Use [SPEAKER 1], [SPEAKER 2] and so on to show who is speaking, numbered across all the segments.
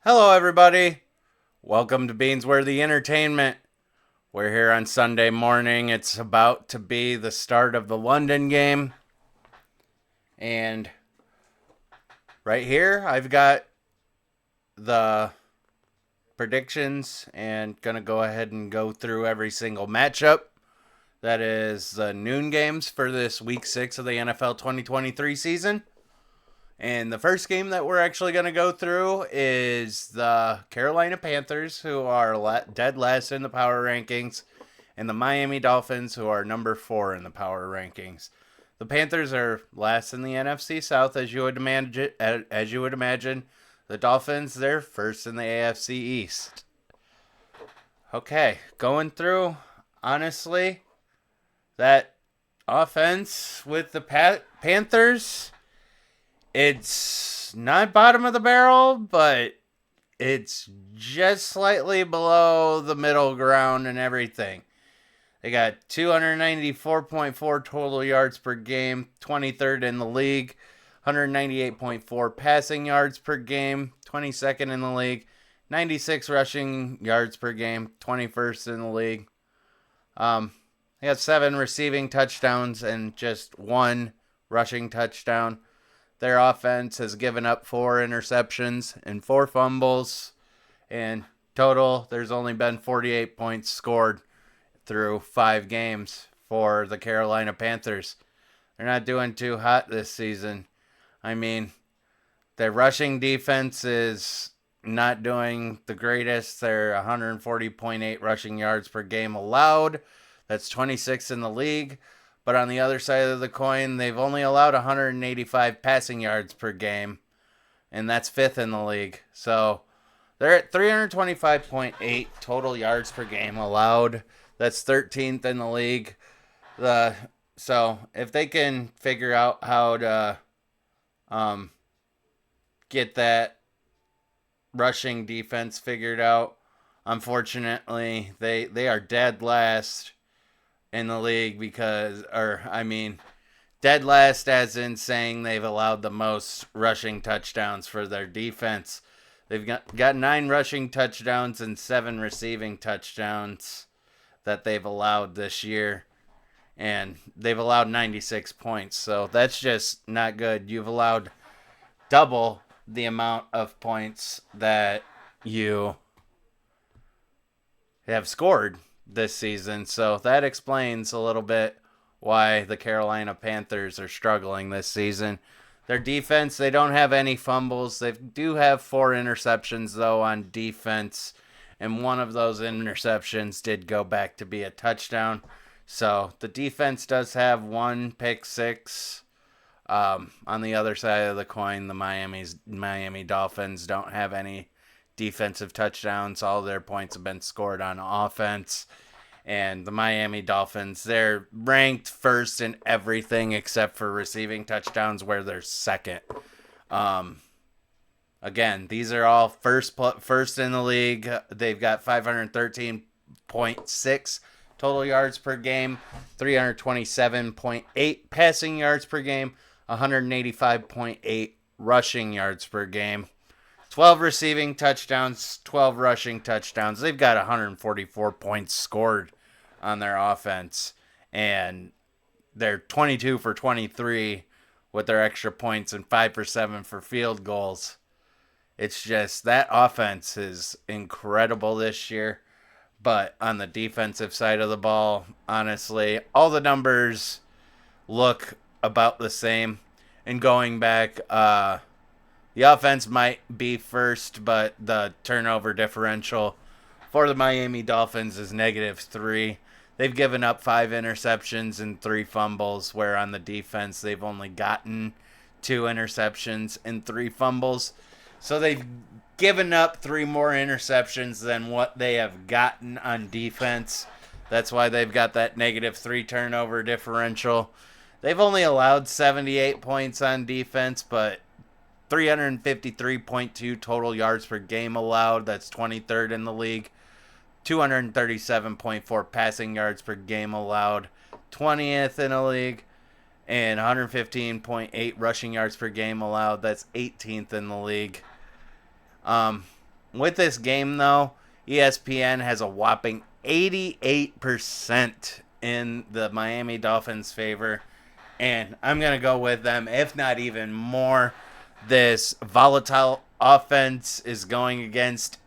[SPEAKER 1] Hello, everybody. Welcome to Beansworthy Entertainment. We're here on Sunday morning. It's about to be the start of the London game. And right here, I've got the predictions and going to go ahead and go through every single matchup. That is the noon games for this week 6 of the NFL 2023 season. And the first game that we're actually going to go through is the Carolina Panthers, who are dead last in the power rankings, and the Miami Dolphins, who are number 4 in the power rankings. The Panthers are last in the NFC South, as you would imagine. The Dolphins, they're first in the AFC East. Okay, going through, honestly, that offense with the Panthers, it's not bottom of the barrel, but it's just slightly below the middle ground and everything. They got 294.4 total yards per game, 23rd in the league, 198.4 passing yards per game, 22nd in the league, 96 rushing yards per game, 21st in the league. They got 7 receiving touchdowns and just 1 rushing touchdown. Their offense has given up 4 interceptions and 4 fumbles. And total, there's only been 48 points scored through 5 games for the Carolina Panthers. They're not doing too hot this season. I mean, their rushing defense is not doing the greatest. They're 140.8 rushing yards per game allowed. That's 26th in the league. But on the other side of the coin, they've only allowed 185 passing yards per game, and that's 5th in the league. So they're at 325.8 total yards per game allowed. That's 13th in the league. So if they can figure out how to get that rushing defense figured out, unfortunately, they are dead last in the league dead last as in saying they've allowed the most rushing touchdowns for their defense. They've got 9 rushing touchdowns and 7 receiving touchdowns that they've allowed this year. And they've allowed 96 points. So that's just not good. You've allowed double the amount of points that you have scored this season. So that explains a little bit why the Carolina Panthers are struggling this season. Their defense, they don't have any fumbles. They do have 4 interceptions, though, on defense. And one of those interceptions did go back to be a touchdown. So the defense does have 1 pick six. On the other side of the coin, the Miami Dolphins don't have any defensive touchdowns. All their points have been scored on offense. And the Miami Dolphins, they're ranked first in everything except for receiving touchdowns, where they're second. Again, these are all first in the league. They've got 513.6 total yards per game, 327.8 passing yards per game, 185.8 rushing yards per game. 12 receiving touchdowns, 12 rushing touchdowns. They've got 144 points scored on their offense. And they're 22 for 23 with their extra points and 5 for 7 for field goals. It's just that offense is incredible this year. But on the defensive side of the ball, honestly, all the numbers look about the same. And going back, the offense might be first, but the turnover differential for the Miami Dolphins is -3. They've given up 5 interceptions and 3 fumbles, where on the defense they've only gotten 2 interceptions and 3 fumbles. So they've given up 3 more interceptions than what they have gotten on defense. That's why they've got that -3 turnover differential. They've only allowed 78 points on defense, but 353.2 total yards per game allowed. That's 23rd in the league. 237.4 passing yards per game allowed. 20th in the league. And 115.8 rushing yards per game allowed. That's 18th in the league. with this game, though, ESPN has a whopping 88% in the Miami Dolphins' favor. And I'm going to go with them, if not even more. This volatile offense is going against,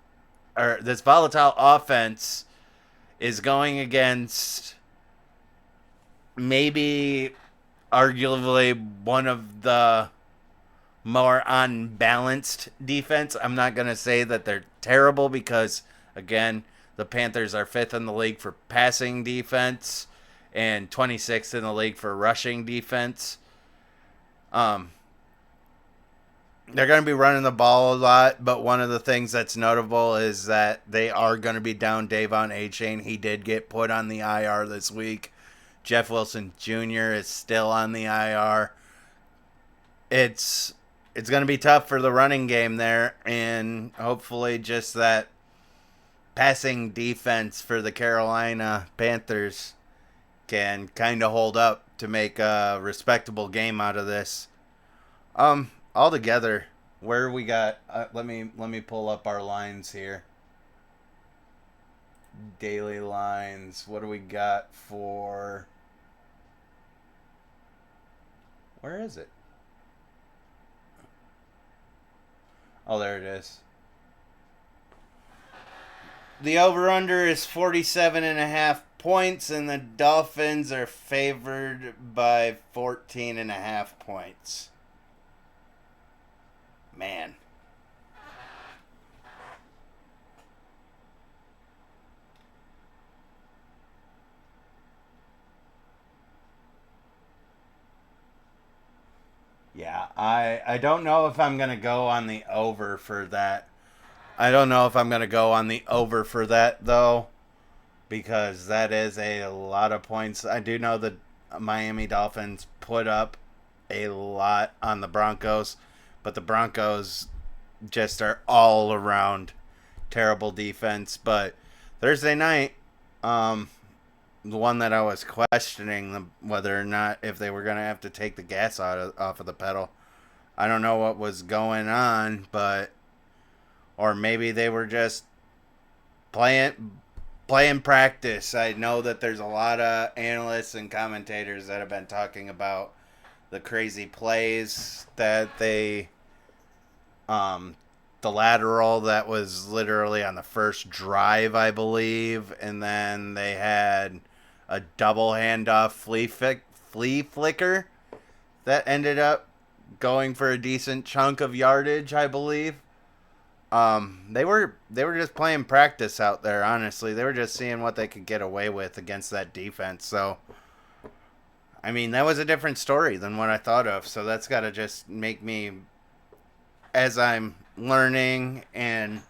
[SPEAKER 1] or this volatile offense is going against maybe arguably one of the more unbalanced defense. I'm not going to say that they're terrible because, again, the Panthers are fifth in the league for passing defense and 26th in the league for rushing defense. They're going to be running the ball a lot, but one of the things that's notable is that they are going to be down De'Von Achane. He did get put on the IR this week. Jeff Wilson Jr. is still on the IR. It's going to be tough for the running game there, and hopefully just that passing defense for the Carolina Panthers can kind of hold up to make a respectable game out of this. Altogether, where we got, let me pull up our lines here. Daily lines. What do we got for? Where is it? Oh, there it is. The over-under is 47.5 points, and the Dolphins are favored by 14.5 points. Man. Yeah, I don't know if I'm going to go on the over for that. I don't know if I'm going to go on the over for that, though, because that is a lot of points. I do know the Miami Dolphins put up a lot on the Broncos, but the Broncos just are all around terrible defense. But Thursday night, the one that I was questioning whether or not if they were going to have to take the gas off of the pedal. I don't know what was going on, but or maybe they were just playing practice. I know that there's a lot of analysts and commentators that have been talking about the crazy plays that they the lateral that was literally on the first drive, I believe, and then they had a double handoff flea flicker that ended up going for a decent chunk of yardage, I believe. They were just playing practice out there, honestly. They were just seeing what they could get away with against that defense. So, I mean, that was a different story than what I thought of. So that's got to just make me, as I'm learning and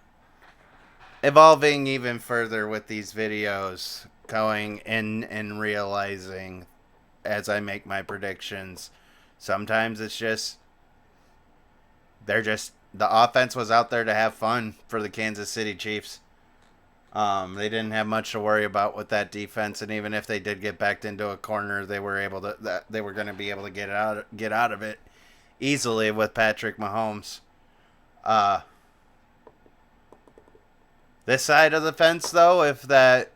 [SPEAKER 1] evolving even further with these videos, going in and realizing as I make my predictions, sometimes it's just, the offense was out there to have fun for the Kansas City Chiefs. They didn't have much to worry about with that defense, and even if they did get backed into a corner, they were going to be able to get out of it easily with Patrick Mahomes. This side of the fence, though, if that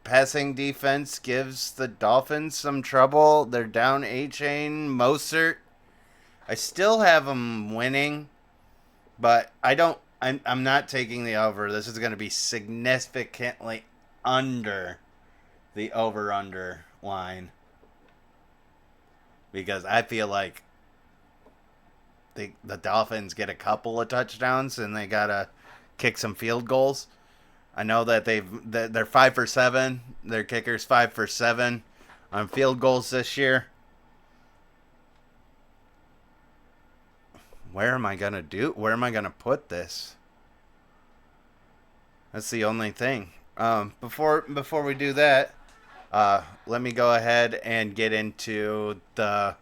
[SPEAKER 1] passing defense gives the Dolphins some trouble, they're down Achane, Mostert. I still have them winning, but I'm not taking the over. This is going to be significantly under the over-under line because I feel like the Dolphins get a couple of touchdowns and they got to kick some field goals. I know that they're 5 for 7. Their kicker's 5 for 7 on field goals this year. Where am I gonna put this? That's the only thing. Before we do that, let me go ahead and get into the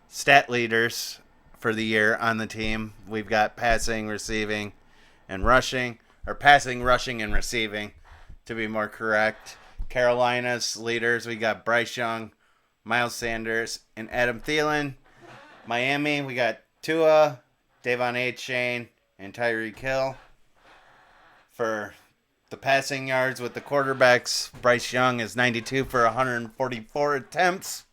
[SPEAKER 1] stat leaders for the year on the team. We've got passing, receiving, and rushing. Or passing, rushing, and receiving, to be more correct. Carolina's leaders, we got Bryce Young, Miles Sanders, and Adam Thielen. Miami, we got Tua, De'Von Achane, and Tyreek Hill. For the passing yards with the quarterbacks, Bryce Young is 92 for 144 attempts,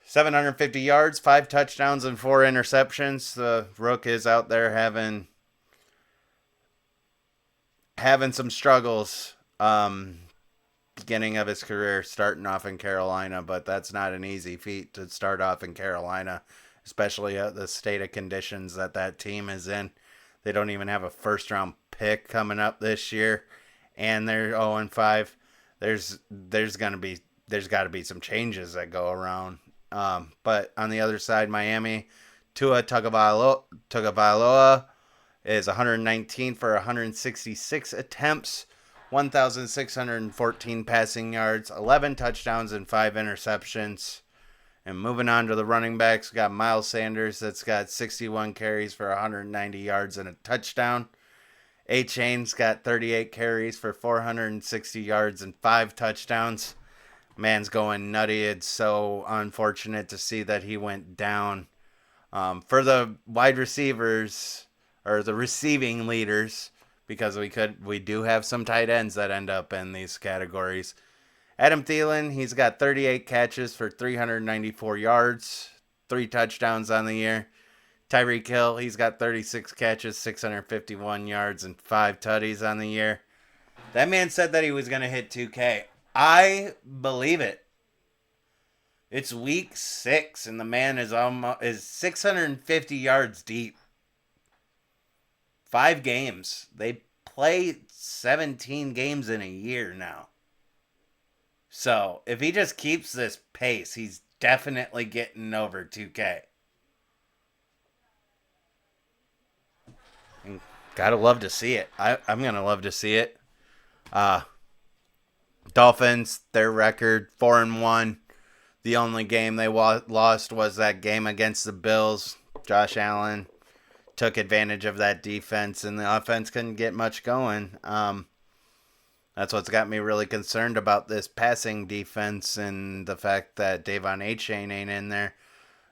[SPEAKER 1] 750 yards, 5 touchdowns, and 4 interceptions. The Rook is out there having some struggles beginning of his career, starting off in Carolina, but that's not an easy feat to start off in Carolina, especially the state of conditions that team is in. They don't even have a first round pick coming up this year, and they're 0-5. There's got to be some changes that go around. But on the other side, Miami, Tua Tagovailoa is 119 for 166 attempts, 1,614 passing yards, 11 touchdowns, and 5 interceptions. And moving on to the running backs, we got Miles Sanders that's got 61 carries for 190 yards and a touchdown. A-Chain's got 38 carries for 460 yards and 5 touchdowns. Man's going nutty. It's so unfortunate to see that he went down. For the wide receivers, or the receiving leaders, because we do have some tight ends that end up in these categories. Adam Thielen, he's got 38 catches for 394 yards, 3 touchdowns on the year. Tyreek Hill, he's got 36 catches, 651 yards, and 5 tutties on the year. That man said that he was going to hit 2K. I believe it. It's week 6, and the man is 650 yards deep. 5 games. They play 17 games in a year now. So, if he just keeps this pace, he's definitely getting over 2K. And gotta love to see it. I'm gonna love to see it. Dolphins, their record 4-1. The only game they lost was that game against the Bills. Josh Allen took advantage of that defense, and the offense couldn't get much going. That's what's got me really concerned about this passing defense, and the fact that Devon Achane ain't in there.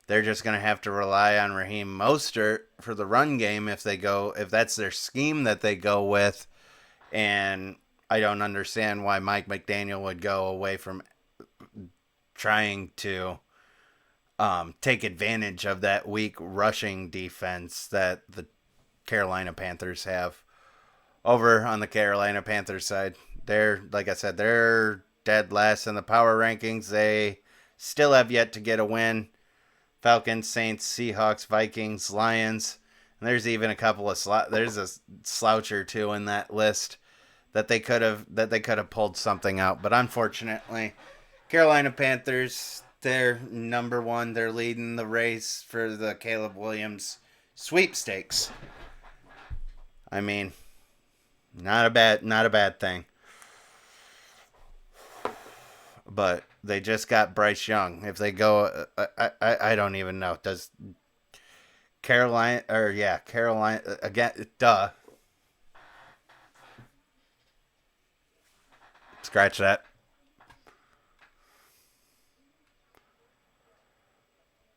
[SPEAKER 1] They're just going to have to rely on Raheem Mostert for the run game if that's their scheme that they go with. And I don't understand why Mike McDaniel would go away from trying to take advantage of that weak rushing defense that the Carolina Panthers have. Over on the Carolina Panthers side, like I said, they're dead last in the power rankings. They still have yet to get a win. Falcons, Saints, Seahawks, Vikings, Lions. And there's even a couple of there's a slouch or two in that list that they could have pulled something out. But unfortunately, Carolina Panthers, they're number 1. They're leading the race for the Caleb Williams sweepstakes. I mean, not a bad thing. But they just got Bryce Young. If they go, I don't even know. Does Carolina again? Duh. Scratch that.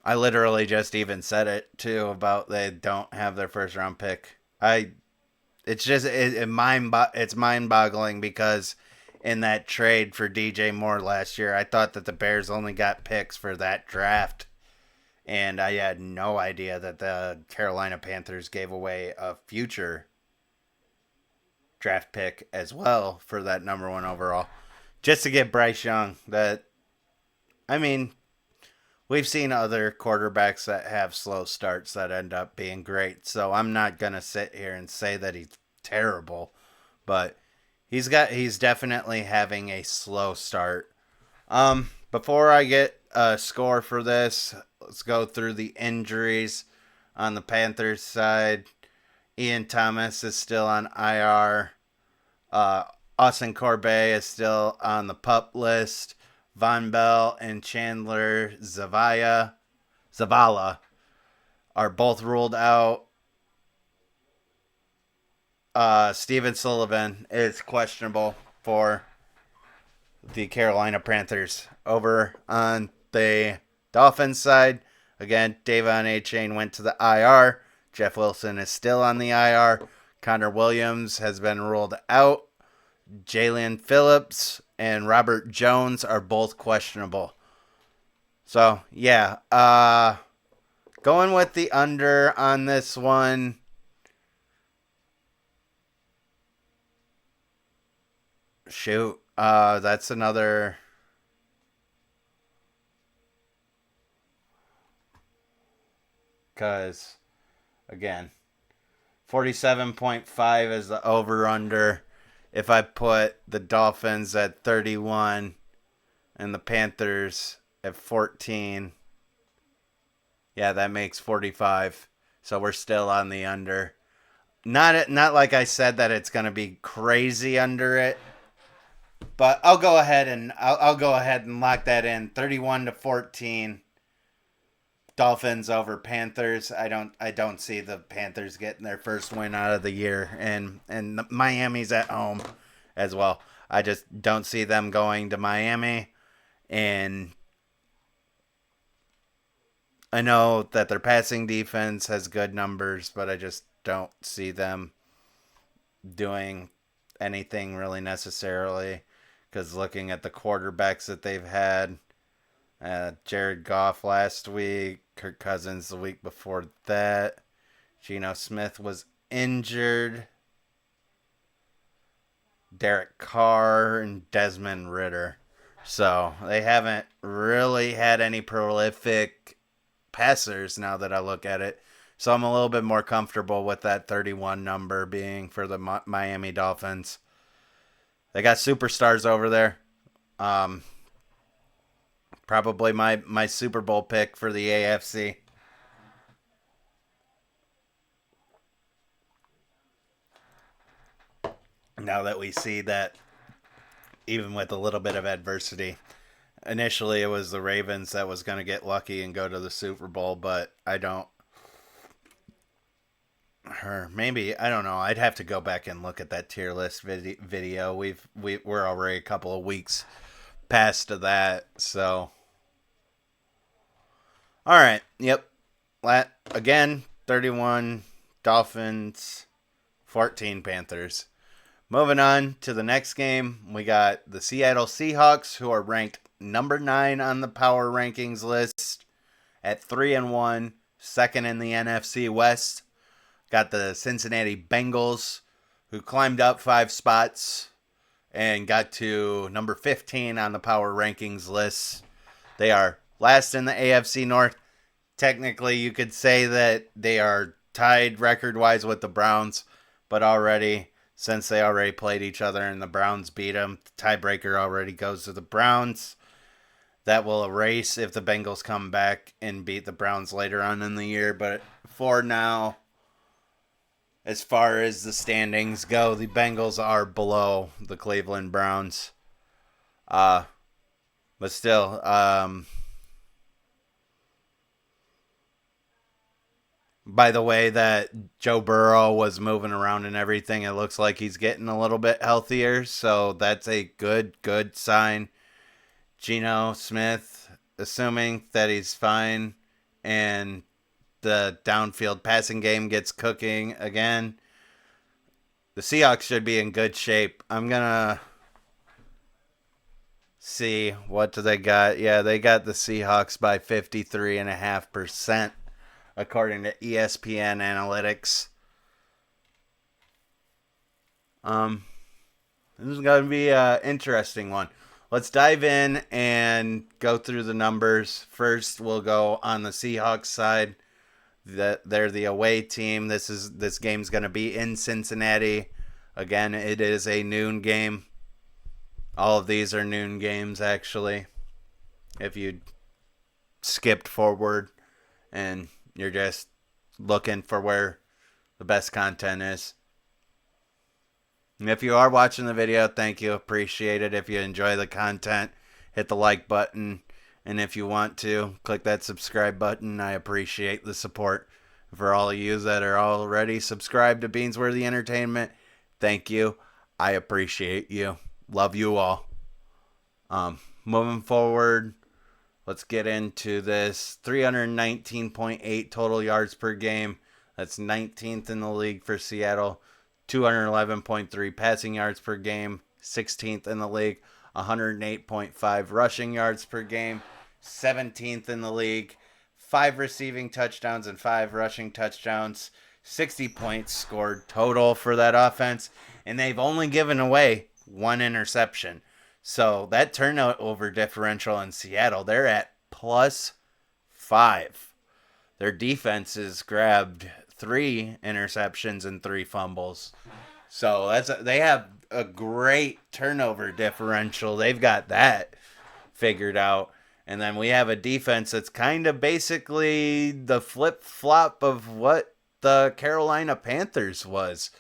[SPEAKER 1] I literally just even said it too about they don't have their first round pick. It's mind-boggling because in that trade for DJ Moore last year, I thought that the Bears only got picks for that draft. And I had no idea that the Carolina Panthers gave away a future draft pick as well for that number 1 overall. Just to get Bryce Young. We've seen other quarterbacks that have slow starts that end up being great. So I'm not going to sit here and say that he's terrible. But he's definitely having a slow start. Before I get a score for this, let's go through the injuries on the Panthers side. Ian Thomas is still on IR. Austin Corbett is still on the PUP list. Von Bell and Chandler Zavala are both ruled out. Steven Sullivan is questionable for the Carolina Panthers. Over on the Dolphins side, again, Devon Achane went to the IR. Jeff Wilson is still on the IR. Connor Williams has been ruled out. Jalen Phillips and Robert Jones are both questionable. So, yeah. Going with the under on this one. Shoot. That's another. Because, again, 47.5 is the over under. If I put the Dolphins at 31 and the Panthers at 14, yeah, that makes 45. So we're still on the under. Not like I said that it's going to be crazy under it, but I'll go ahead and lock that in. 31-14. Dolphins over Panthers. I don't see the Panthers getting their first win out of the year, and Miami's at home as well. I just don't see them going to Miami, and I know that their passing defense has good numbers, but I just don't see them doing anything really necessarily, because looking at the quarterbacks that they've had, Jared Goff last week, Kirk Cousins the week before that, Geno Smith was injured, Derek Carr, and Desmond Ridder. So they haven't really had any prolific passers now that I look at it. So I'm a little bit more comfortable with that 31 number being for the Miami Dolphins. They got superstars over there. Probably my Super Bowl pick for the AFC. Now that we see that even with a little bit of adversity, initially it was the Ravens that was going to get lucky and go to the Super Bowl, but I don't. Or maybe, I don't know. I'd have to go back and look at that tier list video. We're already a couple of weeks past that, so. All right. Yep. Again, 31 Dolphins, 14 Panthers. Moving on to the next game, we got the Seattle Seahawks, who are ranked number 9 on the power rankings list at 3-1, second in the NFC West. Got the Cincinnati Bengals, who climbed up 5 spots and got to number 15 on the power rankings list. They are last in the AFC North. Technically, you could say that they are tied record-wise with the Browns, but since they already played each other and the Browns beat them, the tiebreaker already goes to the Browns. That will erase if the Bengals come back and beat the Browns later on in the year. But for now, as far as the standings go, the Bengals are below the Cleveland Browns. But still, by the way that Joe Burrow was moving around and everything, it looks like he's getting a little bit healthier. So that's a good sign. Geno Smith, assuming that he's fine and the downfield passing game gets cooking again, the Seahawks should be in good shape. I'm going to see, what do they got? Yeah, they got the Seahawks by 53.5%. According to ESPN Analytics. This is going to be an interesting one. Let's dive in and go through the numbers. First, we'll go on the Seahawks side. They're the away team. This game's going to be in Cincinnati. Again, it is a noon game. All of these are noon games, actually. If you skipped forward and you're just looking for where the best content is. And if you are watching the video, thank you. Appreciate it. If you enjoy the content, hit the like button. And if you want to, click that subscribe button. I appreciate the support. For all of you that are already subscribed to Beansworthy Entertainment, thank you. I appreciate you. Love you all. Moving forward, let's get into this. 319.8 total yards per game. That's 19th in the league for Seattle. 211.3 passing yards per game, 16th in the league. 108.5 rushing yards per game, 17th in the league. 5 receiving touchdowns and 5 rushing touchdowns. 60 points scored total for that offense. And they've only given away 1 interception. So that turnover differential in Seattle, they're at +5. Their defense has grabbed 3 interceptions and 3 fumbles. So they have a great turnover differential. They've got that figured out. And then we have a defense that's kind of basically the flip-flop of what the Carolina Panthers was.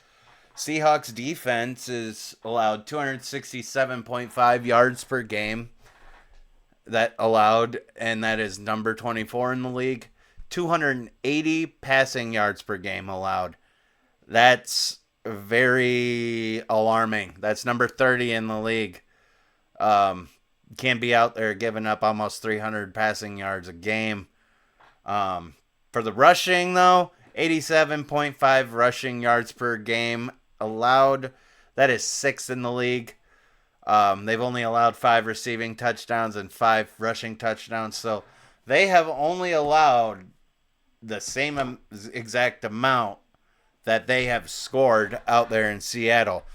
[SPEAKER 1] Seahawks defense is allowed 267.5 yards per game. That allowed, and that is number 24 in the league. 280 passing yards per game allowed. That's very alarming. That's number 30 in the league. Can't be out there giving up almost 300 passing yards a game. For the rushing, though, 87.5 rushing yards per game allowed. That is 6th in the league. They've only allowed 5 receiving touchdowns and 5 rushing touchdowns. So they have only allowed the same exact amount that they have scored out there in Seattle.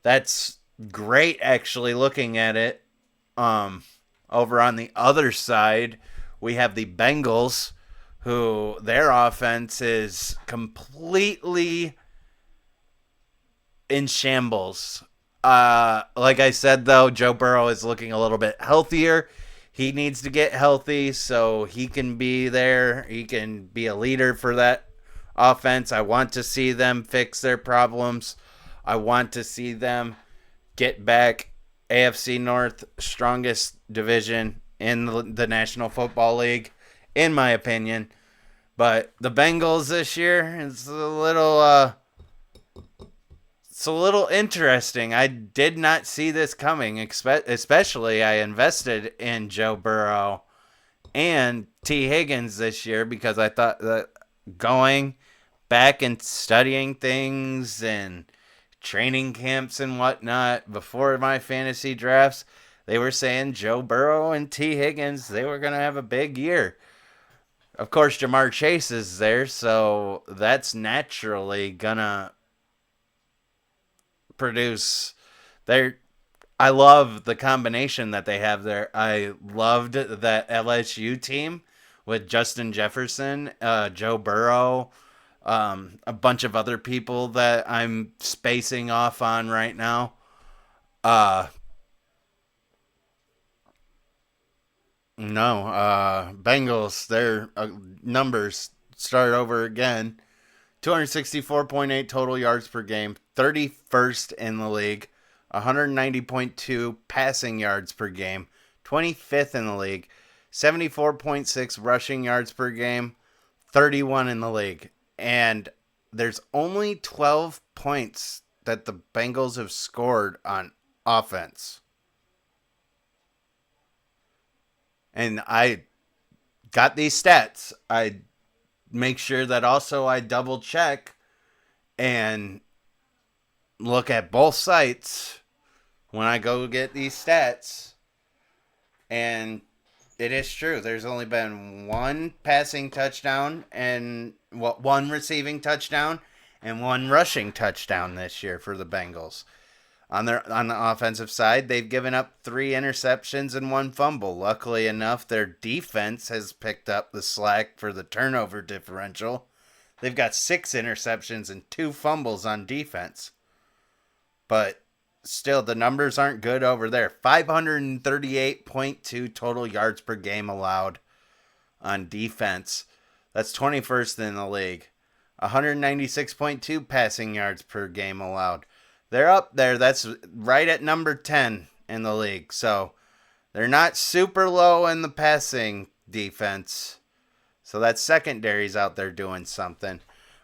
[SPEAKER 1] That's great, actually, looking at it. Over on the other side, we have the Bengals, who their offense is completely in shambles. Like I said, though, Joe Burrow is looking a little bit healthier. He needs to get healthy so he can be there. He can be a leader for that offense. I want to see them fix their problems. I want to see them get back AFC North, strongest division in the National Football League, in my opinion. But the Bengals this year is a little interesting. I did not see this coming, especially I invested in Joe Burrow and T. Higgins this year because I thought that going back and studying things and training camps and whatnot before my fantasy drafts, they were saying Joe Burrow and T. Higgins, they were going to have a big year. Of course, Jamar Chase is there, so that's naturally going to produce I love the combination that they have there. I loved that LSU team with Justin Jefferson, Joe Burrow, a bunch of other people that I'm spacing off on right now. Bengals, their numbers start over again. 264.8 total yards per game, 31st in the league. 190.2 passing yards per game, 25th in the league. 74.6 rushing yards per game, 31 in the league. And there's only 12 points that the Bengals have scored on offense. And I got these stats. I make sure that also I double check and look at both sites when I go get these stats. And it is true. There's only been 1 passing touchdown and 1 receiving touchdown and 1 rushing touchdown this year for the Bengals. On the offensive side, they've given up 3 interceptions and 1 fumble. Luckily enough, their defense has picked up the slack for the turnover differential. They've got 6 interceptions and 2 fumbles on defense. But still, the numbers aren't good over there. 538.2 total yards per game allowed on defense. That's 21st in the league. 196.2 passing yards per game allowed. They're up there. That's right at number 10 in the league. So they're not super low in the passing defense. So that secondary's out there doing something.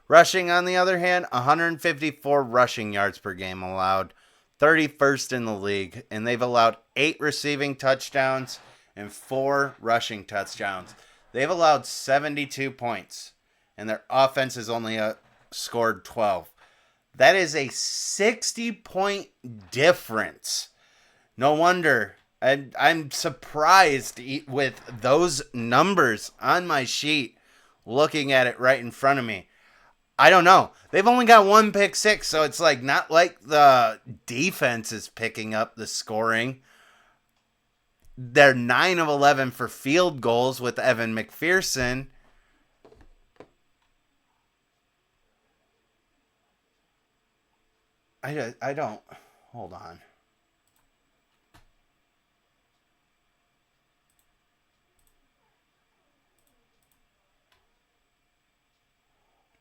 [SPEAKER 1] Rushing, on the other hand, 154 rushing yards per game allowed. 31st in the league. And they've allowed 8 receiving touchdowns and 4 rushing touchdowns. They've allowed 72 points. And their offense has only scored 12. That is a 60-point difference. No wonder. I'm surprised with those numbers on my sheet, looking at it right in front of me. I don't know. They've only got one pick six, so it's like not like the defense is picking up the scoring. They're 9 of 11 for field goals with Evan McPherson. I don't. Hold on.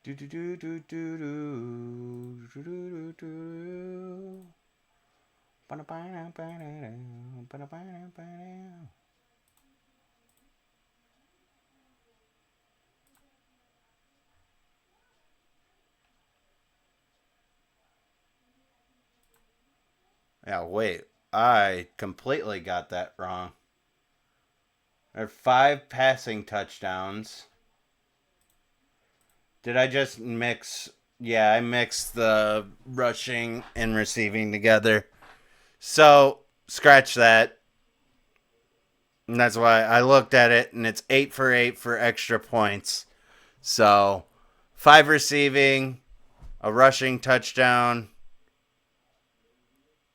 [SPEAKER 1] Do do do do do do do do do. Yeah, wait. I completely got that wrong. There are 5 passing touchdowns. Did I just mix? Yeah, I mixed the rushing and receiving together. So, scratch that. And that's why I looked at it, and it's 8 for 8 for extra points. So, 5 receiving, a rushing touchdown,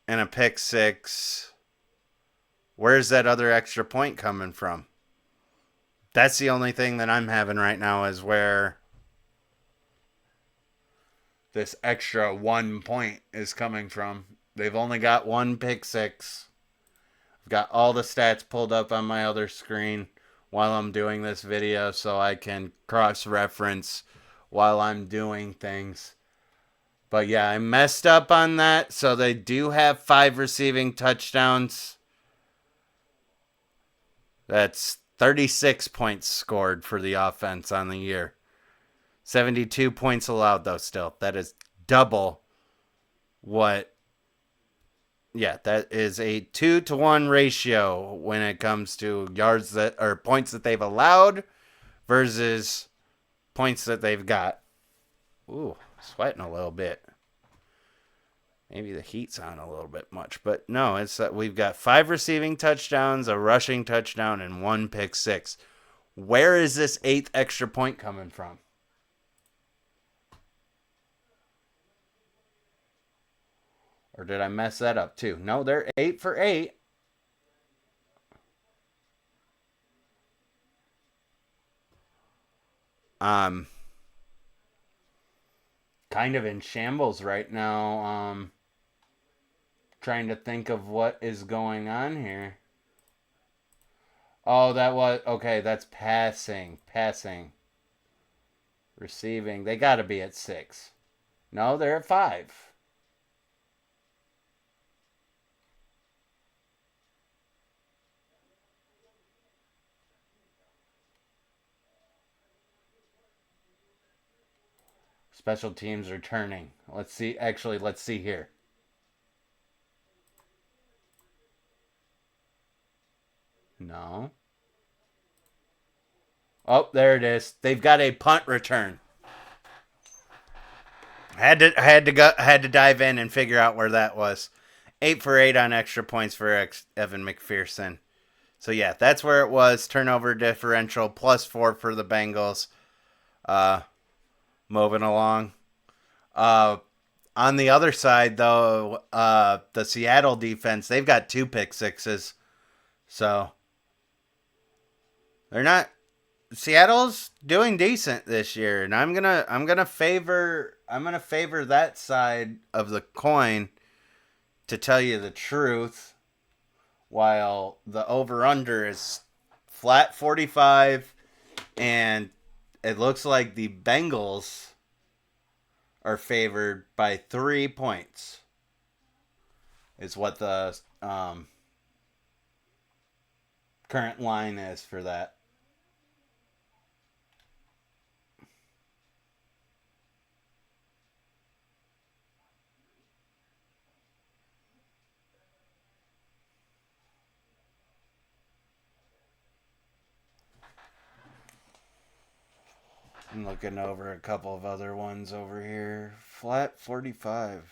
[SPEAKER 1] and a pick six. Where's that other extra point coming from? That's the only thing that I'm having right now is where this extra 1 point is coming from. They've only got one pick six. I've got all the stats pulled up on my other screen while I'm doing this video so I can cross-reference while I'm doing things. But yeah, I messed up on that. So they do have 5 receiving touchdowns. That's 36 points scored for the offense on the year. 72 points allowed, though, still. That is double what. Yeah, that is a 2-to-1 ratio when it comes to yards that or points that they've allowed versus points that they've got. Ooh, sweating a little bit. Maybe the heat's on a little bit much, but no, it's that we've got 5 receiving touchdowns, a rushing touchdown, and 1 pick six. Where is this 8th extra point coming from? Or did I mess that up too? No, they're 8 for 8. Kind of in shambles right now. Trying to think of what is going on here. Oh, that was okay. That's passing. Receiving. They got to be at 6. No, they're at 5. Special teams returning. Let's see. Actually, let's see here. No. Oh, there it is. They've got a punt return. I had to dive in and figure out where that was. 8 for 8 on extra points for Evan McPherson. So yeah, that's where it was. Turnover differential +4 for the Bengals. Moving along. On the other side, though, the Seattle defense, they've got 2 pick sixes. So they're not. Seattle's doing decent this year, and I'm gonna favor that side of the coin to tell you the truth. While the over under is flat 45, and it looks like the Bengals are favored by 3 points. Is what the current line is for that. I'm looking over a couple of other ones over here. Flat 45.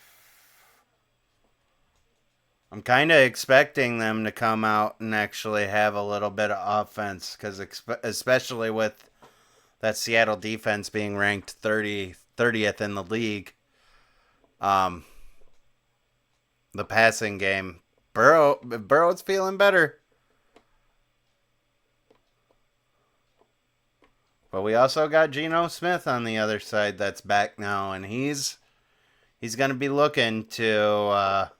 [SPEAKER 1] I'm kind of expecting them to come out and actually have a little bit of offense, because especially with that Seattle defense being ranked 30th in the league. Um, the passing game, Burrow's feeling better. But we also got Geno Smith on the other side that's back now, and he's going to be looking to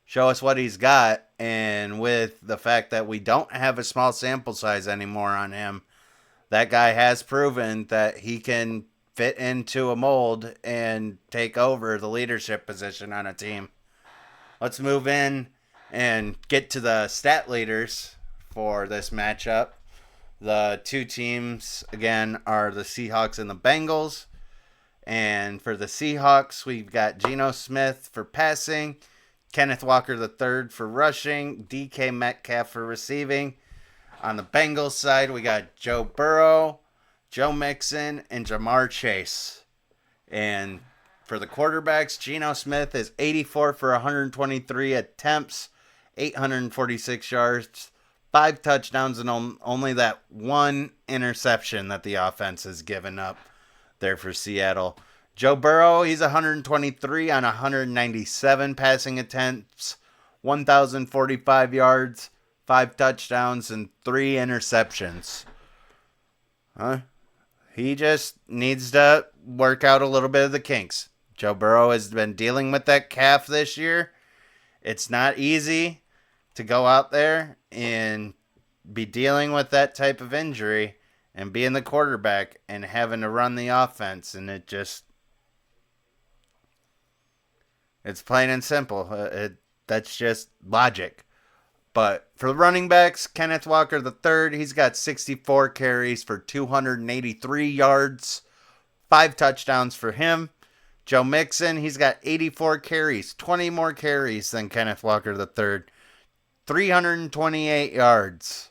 [SPEAKER 1] show us what he's got. And with the fact that we don't have a small sample size anymore on him, that guy has proven that he can fit into a mold and take over the leadership position on a team. Let's move in and get to the stat leaders for this matchup. The two teams, again, are the Seahawks and the Bengals. And for the Seahawks, we've got Geno Smith for passing, Kenneth Walker III for rushing, DK Metcalf for receiving. On the Bengals side, we got Joe Burrow, Joe Mixon, and Jamar Chase. And for the quarterbacks, Geno Smith is 84 for 123 attempts, 846 yards, 5 touchdowns, and only that one interception that the offense has given up there for Seattle. Joe Burrow, he's 123 on 197 passing attempts, 1,045 yards, 5 touchdowns, and 3 interceptions. He just needs to work out a little bit of the kinks. Joe Burrow has been dealing with that calf this year. It's not easy to go out there and be dealing with that type of injury and being the quarterback and having to run the offense. And it's plain and simple. That's just logic. But for the running backs, Kenneth Walker III, he's got 64 carries for 283 yards, 5 touchdowns for him. Joe Mixon, he's got 84 carries, 20 more carries than Kenneth Walker III, 328 yards.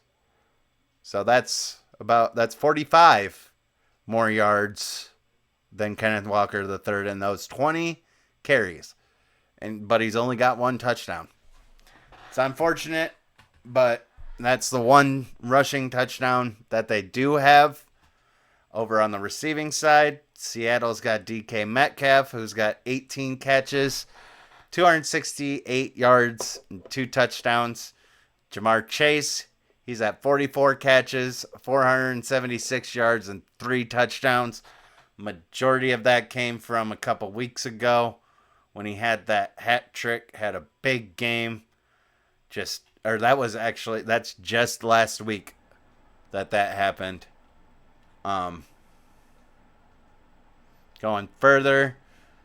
[SPEAKER 1] So that's 45 more yards than Kenneth Walker III in those 20 carries. But he's only got 1 touchdown. It's unfortunate, but that's the one rushing touchdown that they do have. Over on the receiving side, Seattle's got DK Metcalf, who's got 18 catches, 268 yards, and 2 touchdowns. Jamar Chase, he's at 44 catches, 476 yards, and 3 touchdowns. Majority of that came from a couple weeks ago when he had that hat trick, had a big game. That's just last week that happened. Going further,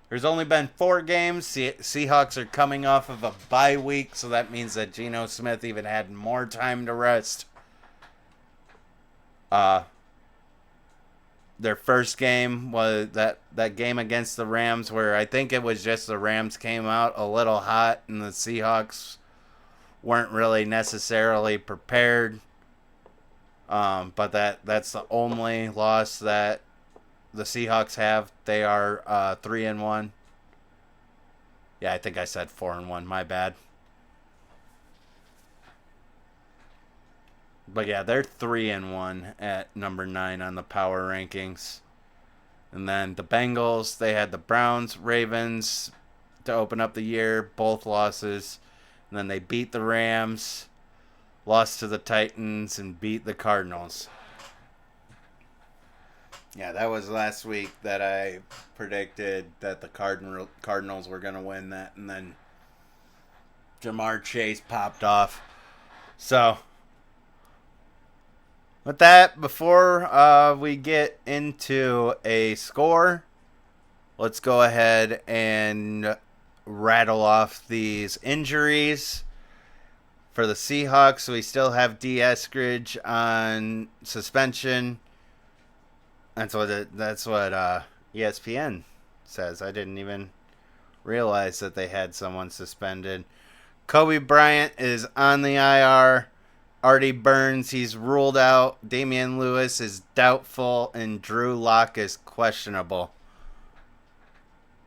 [SPEAKER 1] there's only been 4 games. Seahawks are coming off of a bye week, so that means that Geno Smith even had more time to rest. Their first game was that game against the Rams, where I think it was just the Rams came out a little hot and the Seahawks weren't really necessarily prepared. But that's the only loss that the Seahawks have. They are 3-1. Yeah, I think I said 4-1. My bad. But yeah, they're 3-1 at number 9 on the power rankings. And then the Bengals, they had the Browns, Ravens to open up the year, both losses. And then they beat the Rams, lost to the Titans, and beat the Cardinals. Yeah, that was last week that I predicted that the Cardinals were going to win that, and then Jamar Chase popped off. So, with that, before we get into a score, let's go ahead and rattle off these injuries. For the Seahawks, we still have D. Eskridge on suspension. That's what ESPN says. I didn't even realize that they had someone suspended. Kobe Bryant is on the IR. Artie Burns, he's ruled out. Damian Lewis is doubtful, and Drew Lock is questionable.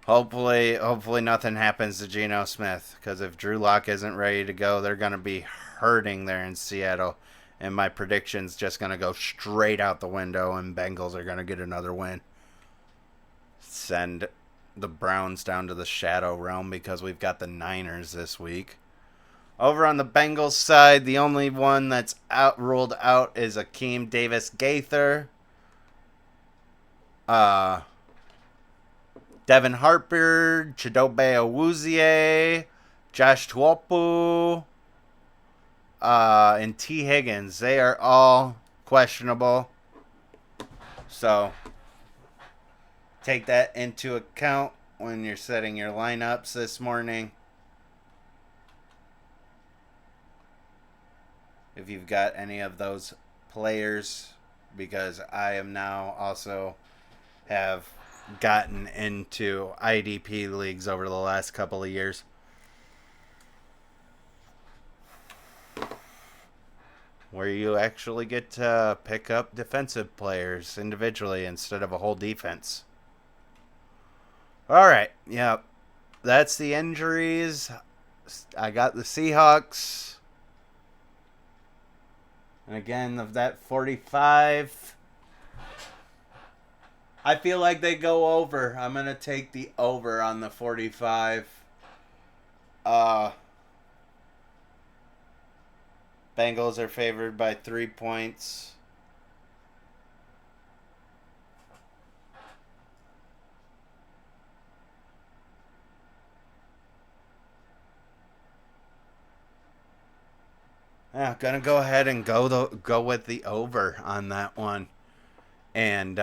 [SPEAKER 1] Hopefully nothing happens to Geno Smith, because if Drew Lock isn't ready to go, they're going to be hurting there in Seattle. And my prediction's just going to go straight out the window, and Bengals are going to get another win. Send the Browns down to the shadow realm because we've got the Niners this week. Over on the Bengals side, the only one that's ruled out is Akeem Davis Gaither. Devin Harper, Chidobe Awuzie, Josh Tuopu, and T. Higgins. They are all questionable. So take that into account when you're setting your lineups this morning. If you've got any of those players, because I am now also have gotten into IDP leagues over the last couple of years. Where you actually get to pick up defensive players individually instead of a whole defense. All right, yeah, that's the injuries. I got the Seahawks. And again, of that 45, I feel like they go over. I'm going to take the over on the 45. Bengals are favored by 3 points. Yeah, gonna go ahead and go with the over on that one, and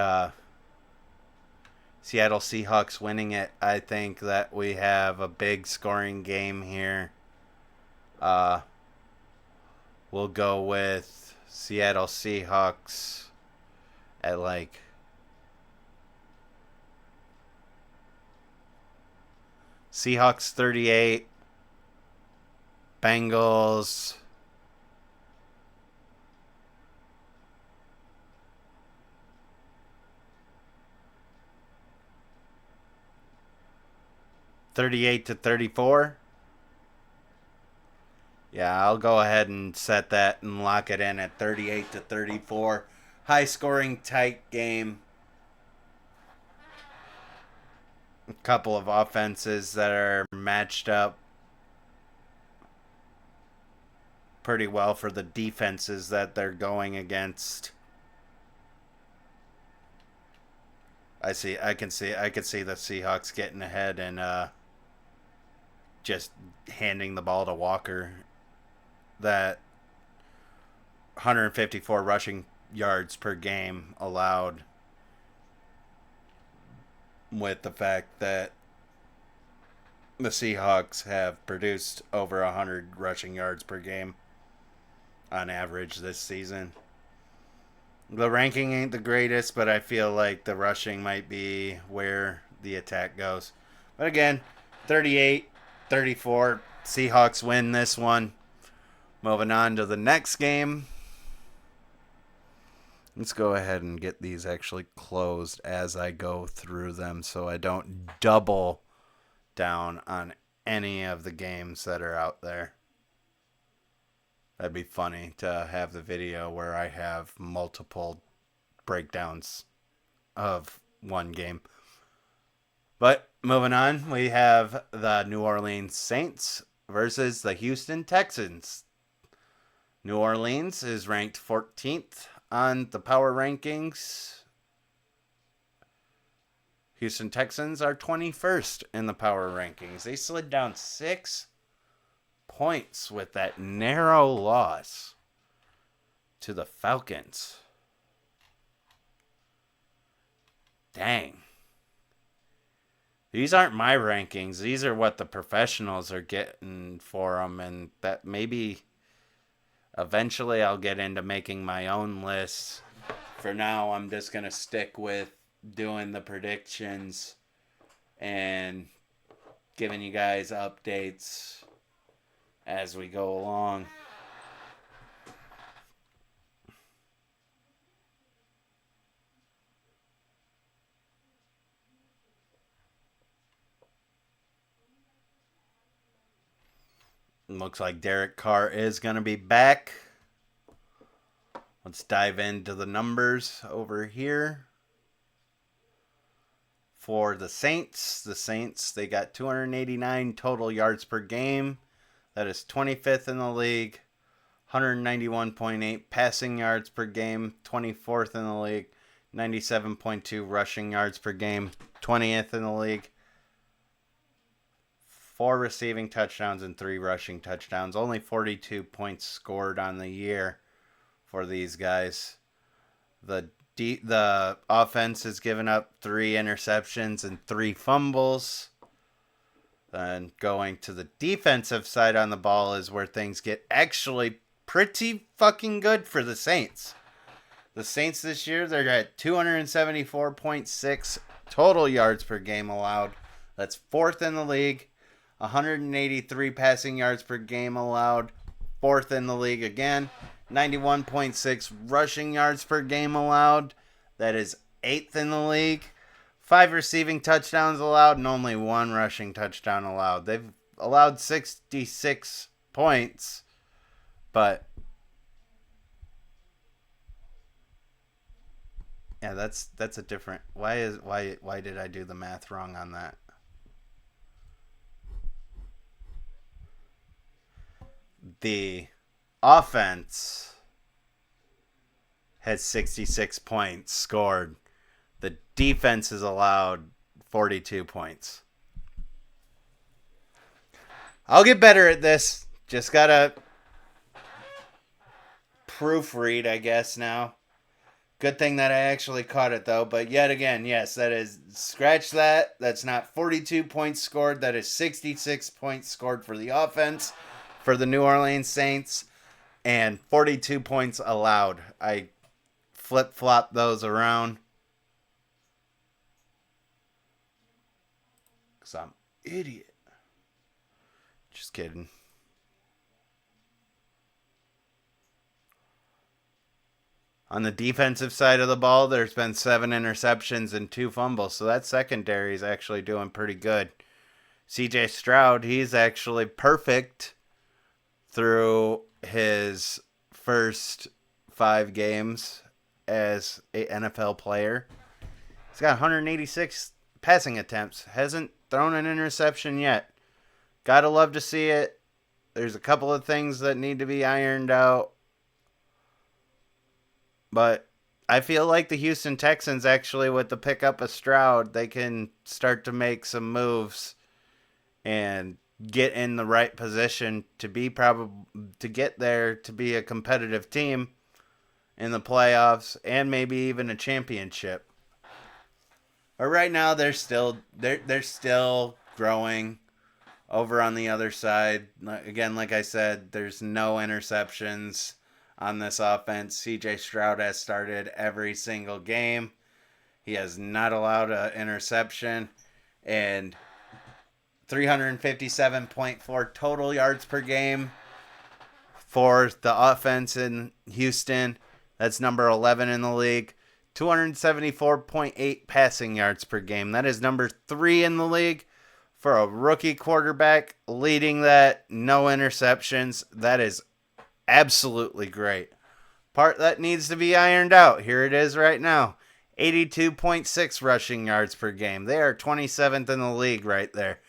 [SPEAKER 1] Seattle Seahawks winning it. I think that we have a big scoring game here. We'll go with Seattle Seahawks at like Seahawks 38, Bengals 38-34. Yeah, I'll go ahead and set that and lock it in at 38-34. High scoring, tight game. A couple of offenses that are matched up pretty well for the defenses that they're going against. I could see the Seahawks getting ahead and just handing the ball to Walker. That 154 rushing yards per game allowed, with the fact that the Seahawks have produced over 100 rushing yards per game on average this season. The ranking ain't the greatest, but I feel like the rushing might be where the attack goes. But again, 38-34, Seahawks win this one. Moving on to the next game. Let's go ahead and get these actually closed as I go through them so I don't double down on any of the games that are out there. That'd be funny to have the video where I have multiple breakdowns of one game. But moving on, we have the New Orleans Saints versus the Houston Texans. New Orleans is ranked 14th on the power rankings. Houston Texans are 21st in the power rankings. They slid down 6 points with that narrow loss to the Falcons. Dang. These aren't my rankings. These are what the professionals are getting for them, and that maybe eventually I'll get into making my own lists. For now, I'm just going to stick with doing the predictions and giving you guys updates as we go along. Looks like Derek Carr is going to be back. Let's dive into the numbers over here. For the Saints, they got 289 total yards per game. That is 25th in the league. 191.8 passing yards per game, 24th in the league. 97.2 rushing yards per game, 20th in the league. 4 receiving touchdowns and 3 rushing touchdowns. Only 42 points scored on the year for these guys. The offense has given up 3 interceptions and 3 fumbles. Then going to the defensive side on the ball is where things get actually pretty fucking good for the Saints. The Saints this year, they're at 274.6 total yards per game allowed. That's 4th in the league. 183 passing yards per game allowed. 4th in the league again. 91.6 rushing yards per game allowed. That is 8th in the league. 5 receiving touchdowns allowed and only 1 rushing touchdown allowed. They've allowed 66 points, but yeah, that's a different. Why did I do the math wrong on that? The offense has 66 points scored. The defense is allowed 42 points. I'll get better at this. Just gotta proofread, I guess, now. Good thing that I actually caught it, though. But yet again, yes, that is... Scratch that. That's not 42 points scored. That is 66 points scored for the offense for the New Orleans Saints. And 42 points allowed. I flip-flop those around. Because I'm an idiot. Just kidding. On the defensive side of the ball, there's been 7 interceptions and 2 fumbles. So that secondary is actually doing pretty good. CJ Stroud, he's actually perfect through his first 5 games as an NFL player. He's got 186 passing attempts. Hasn't thrown an interception yet. Gotta love to see it. There's a couple of things that need to be ironed out. But I feel like the Houston Texans actually, with the pickup of Stroud, they can start to make some moves and get in the right position to get there to be a competitive team in the playoffs and maybe even a championship. But right now they're still growing over on the other side. Again, like I said, there's no interceptions on this offense. CJ Stroud has started every single game. He has not allowed an interception. And 357.4 total yards per game for the offense in Houston. That's number 11 in the league. 274.8 passing yards per game. That is number 3 in the league for a rookie quarterback. Leading that, no interceptions. That is absolutely great. Part that needs to be ironed out. Here it is right now. 82.6 rushing yards per game. They are 27th in the league right there.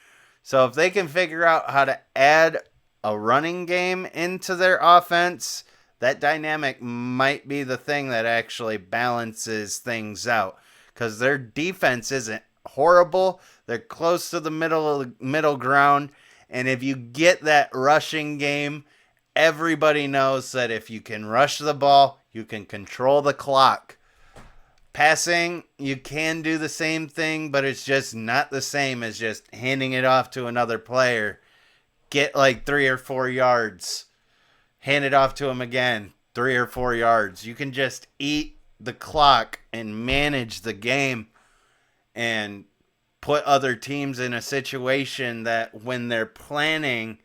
[SPEAKER 1] So if they can figure out how to add a running game into their offense, that dynamic might be the thing that actually balances things out. Because their defense isn't horrible. They're close to the middle ground. And if you get that rushing game, everybody knows that if you can rush the ball, you can control the clock. Passing, you can do the same thing, but it's just not the same as just handing it off to another player. Get like 3 or 4 yards. Hand it off to him again. 3 or 4 yards. You can just eat the clock and manage the game and put other teams in a situation that when they're planning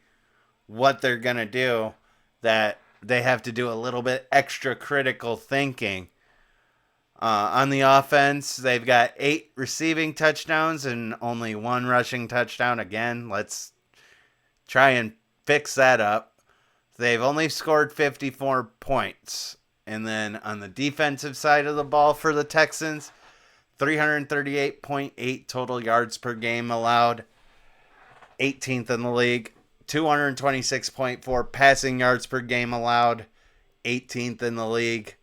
[SPEAKER 1] what they're going to do, that they have to do a little bit extra critical thinking. On the offense, they've got 8 receiving touchdowns and only 1 rushing touchdown. Again, let's try and fix that up. They've only scored 54 points. And then on the defensive side of the ball for the Texans, 338.8 total yards per game allowed, 18th in the league. 226.4 passing yards per game allowed, 18th in the league.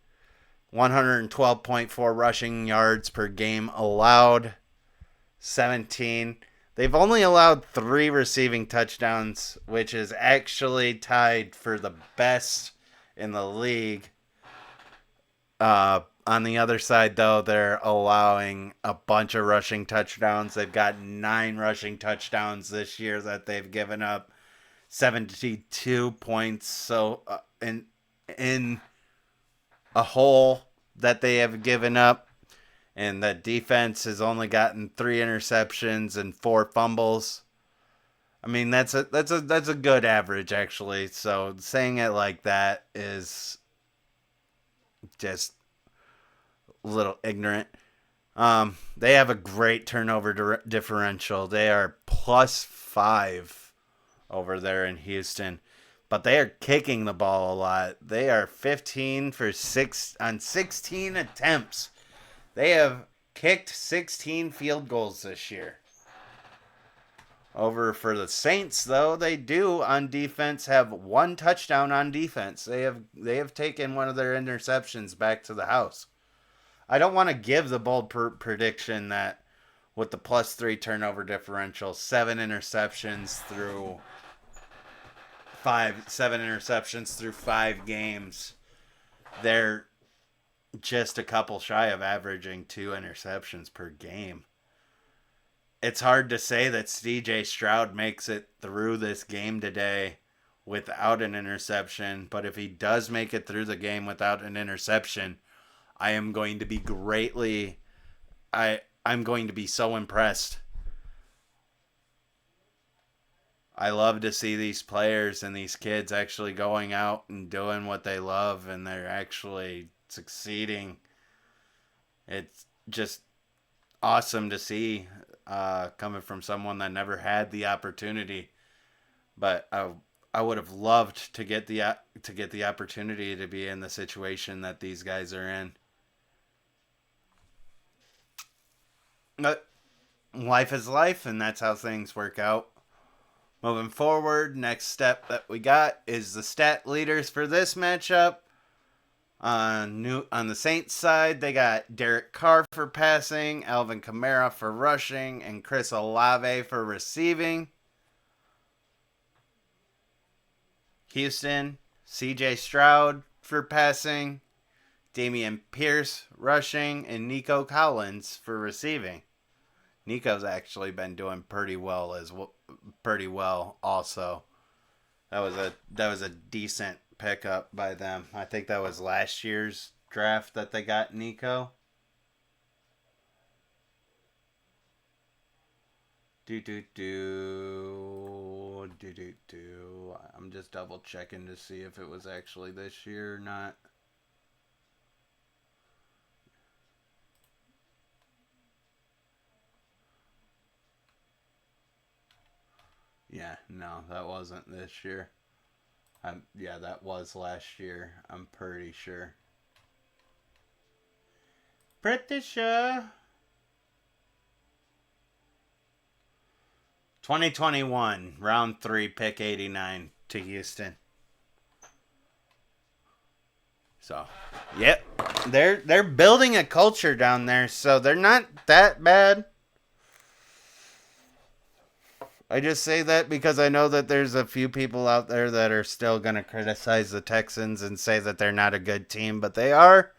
[SPEAKER 1] 112.4 rushing yards per game allowed, 17. They've only allowed 3 receiving touchdowns, which is actually tied for the best in the league. On the other side, though, they're allowing a bunch of rushing touchdowns. They've got 9 rushing touchdowns this year that they've given up, 72 points. So in a whole that they have given up, and the defense has only gotten 3 interceptions and 4 fumbles. I mean, that's a good average, actually. So saying it like that is just a little ignorant. They have a great turnover differential. They are +5 over there in Houston, but they are kicking the ball a lot. They are 15 for 6 on 16 attempts. They have kicked 16 field goals this year. Over for the Saints, though, they do on defense have 1 touchdown on defense. They have taken one of their interceptions back to the house. I don't want to give the bold prediction that with the +3 turnover differential, 7 interceptions through 5 games, they're just a couple shy of averaging 2 interceptions per game. It's hard to say that CJ Stroud makes it through this game today without an interception, but if he does make it through the game without an interception, I am going to be I'm going to be so impressed. I love to see these players and these kids actually going out and doing what they love, and they're actually succeeding. It's just awesome to see, coming from someone that never had the opportunity. But I would have loved to get the opportunity to be in the situation that these guys are in. But life is life, and that's how things work out. Moving forward, next step that we got is the stat leaders for this matchup. On the Saints side, they got Derek Carr for passing, Alvin Kamara for rushing, and Chris Olave for receiving. Houston, CJ Stroud for passing, Dameon Pierce rushing, and Nico Collins for receiving. Nico's actually been doing pretty well also. That was a decent pickup by them. I think that was last year's draft that they got Nico. I'm just double checking to see if it was actually this year or not. Yeah, no, that wasn't this year. Yeah, that was last year. I'm pretty sure. Pretty sure. 2021, round 3, pick 89 to Houston. So, yep, they're building a culture down there, so they're not that bad. I just say that because I know that there's a few people out there that are still going to criticize the Texans and say that they're not a good team, but they are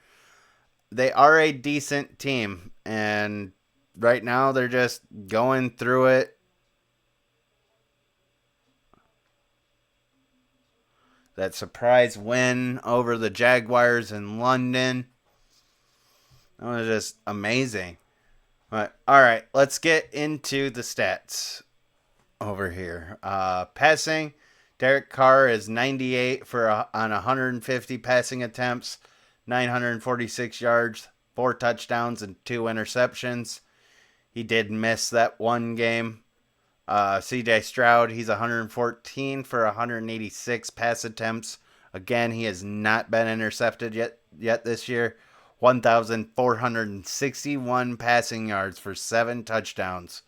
[SPEAKER 1] a decent team, and right now they're just going through it. That surprise win over the Jaguars in London, that was just amazing. But all right, let's get into the stats over here. Passing, Derek Carr is 98 on 150 passing attempts, 946 yards, 4 touchdowns, and 2 interceptions. He did miss that one game CJ Stroud, he's 114 for 186 pass attempts. Again, he has not been intercepted yet this year. 1,461 passing yards for 7 touchdowns.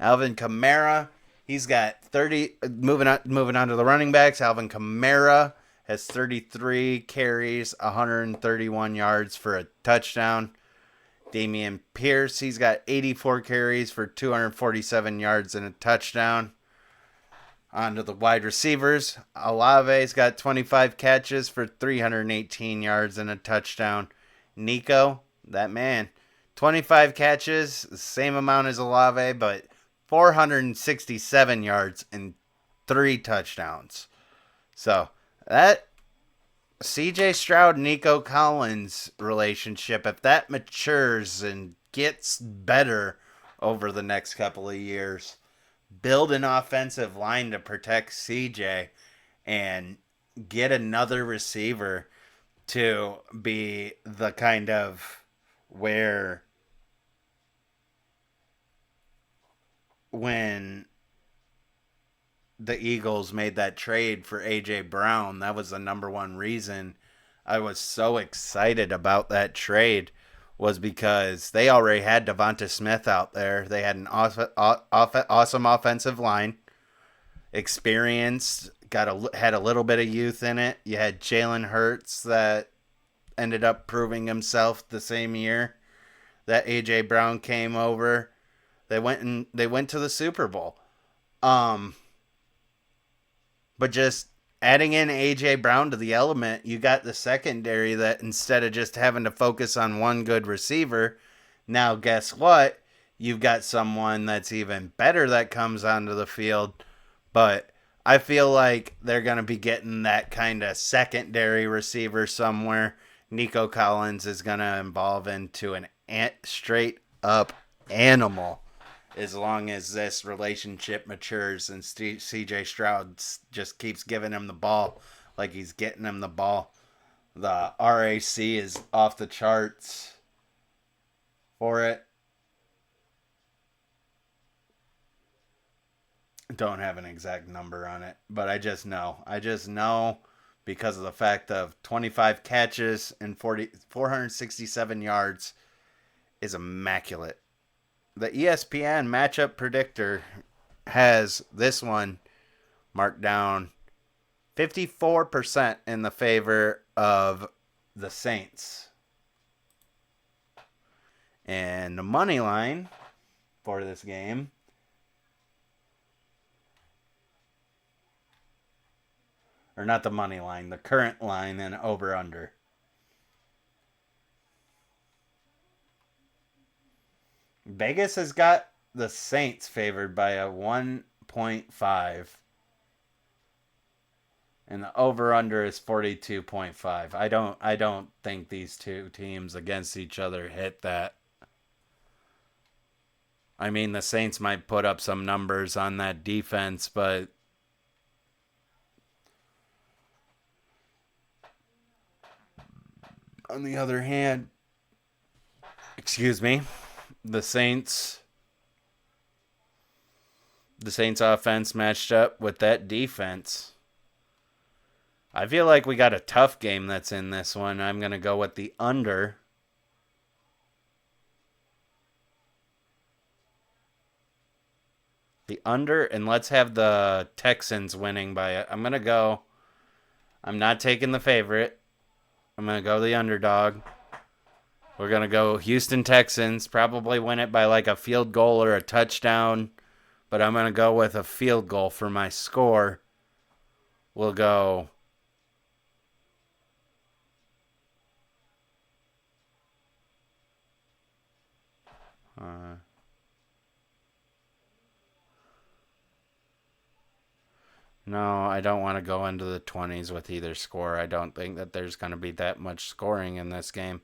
[SPEAKER 1] Alvin Kamara, he's got 30. Moving on to the running backs. Alvin Kamara has 33 carries, 131 yards for a touchdown. Damian Pierce, he's got 84 carries for 247 yards and a touchdown. On to the wide receivers. Olave's got 25 catches for 318 yards and a touchdown. Nico, that man, 25 catches, the same amount as Olave, but 467 yards and 3 touchdowns. So that CJ Stroud, Nico Collins relationship, if that matures and gets better over the next couple of years, build an offensive line to protect CJ and get another receiver to be the kind of where when the Eagles made that trade for A.J. Brown, that was the number one reason I was so excited about that trade, was because they already had Devonta Smith out there. They had an awesome offensive line, experienced, had a little bit of youth in it. You had Jalen Hurts that ended up proving himself the same year that A.J. Brown came over. They went to the Super Bowl. But just adding in A.J. Brown to the element, you got the secondary that instead of just having to focus on one good receiver, now guess what? You've got someone that's even better that comes onto the field. But I feel like they're going to be getting that kind of secondary receiver somewhere. Nico Collins is going to evolve into an straight up animal as long as this relationship matures and CJ Stroud just keeps giving him the ball like he's getting him the ball. The RAC is off the charts for it. Don't have an exact number on it, but I just know. Because of the fact of 25 catches and 467 yards is immaculate. The ESPN matchup predictor has this one marked down 54% in the favor of the Saints. And the money line for this game or not the money line, the current line and over under. Vegas has got the Saints favored by a 1.5. And the over under is 42.5. I don't think these two teams against each other hit that. I mean, the Saints might put up some numbers on that defense, but on the other hand, the Saints offense matched up with that defense. I feel like we got a tough game that's in this one. I'm going to go with the under. The under, and let's have the Texans winning by it. I'm not taking the favorite. I'm going to go the underdog. We're going to go Houston Texans, probably win it by like a field goal or a touchdown. But I'm going to go with a field goal for my score. We'll go no, I don't want to go into the 20s with either score. I don't think that there's going to be that much scoring in this game.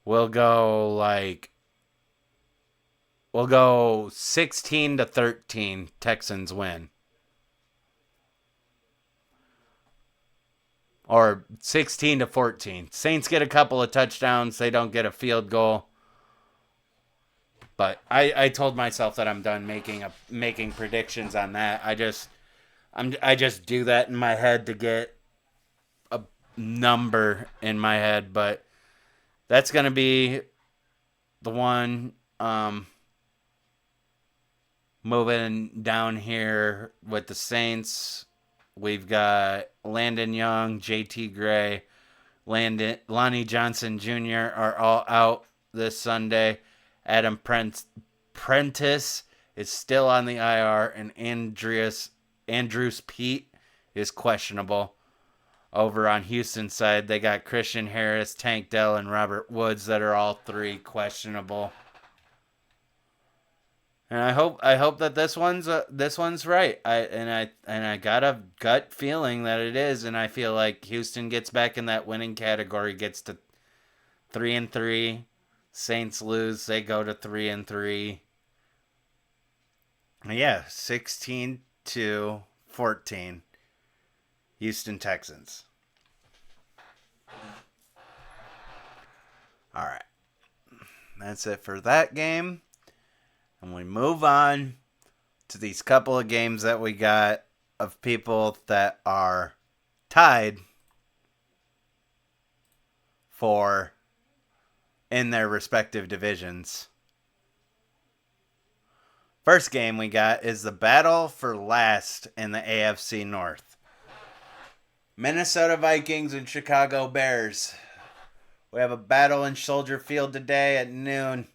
[SPEAKER 1] We'll go 16-13 Texans win. Or 16-14. Saints get a couple of touchdowns, they don't get a field goal. But I told myself that I'm done making predictions on that. I just do that in my head to get a number in my head, but that's gonna be the one. Moving down here with the Saints, we've got Landon Young, J.T. Gray, Lonnie Johnson Jr. are all out this Sunday. Adam Prentice is still on the IR, and Andrews Pete is questionable. Over on Houston's side, they got Christian Harris, Tank Dell, and Robert Woods that are all three questionable. And I hope that this one's right. I got a gut feeling that it is, and I feel like Houston gets back in that winning category, gets to 3-3. Saints lose, they go to 3-3. Yeah, 16-14. Houston Texans. All right, that's it for that game. And we move on to these couple of games that we got of people that are tied for in their respective divisions. First game we got is the battle for last in the AFC North. Minnesota Vikings and Chicago Bears. We have a battle in Soldier Field today at noon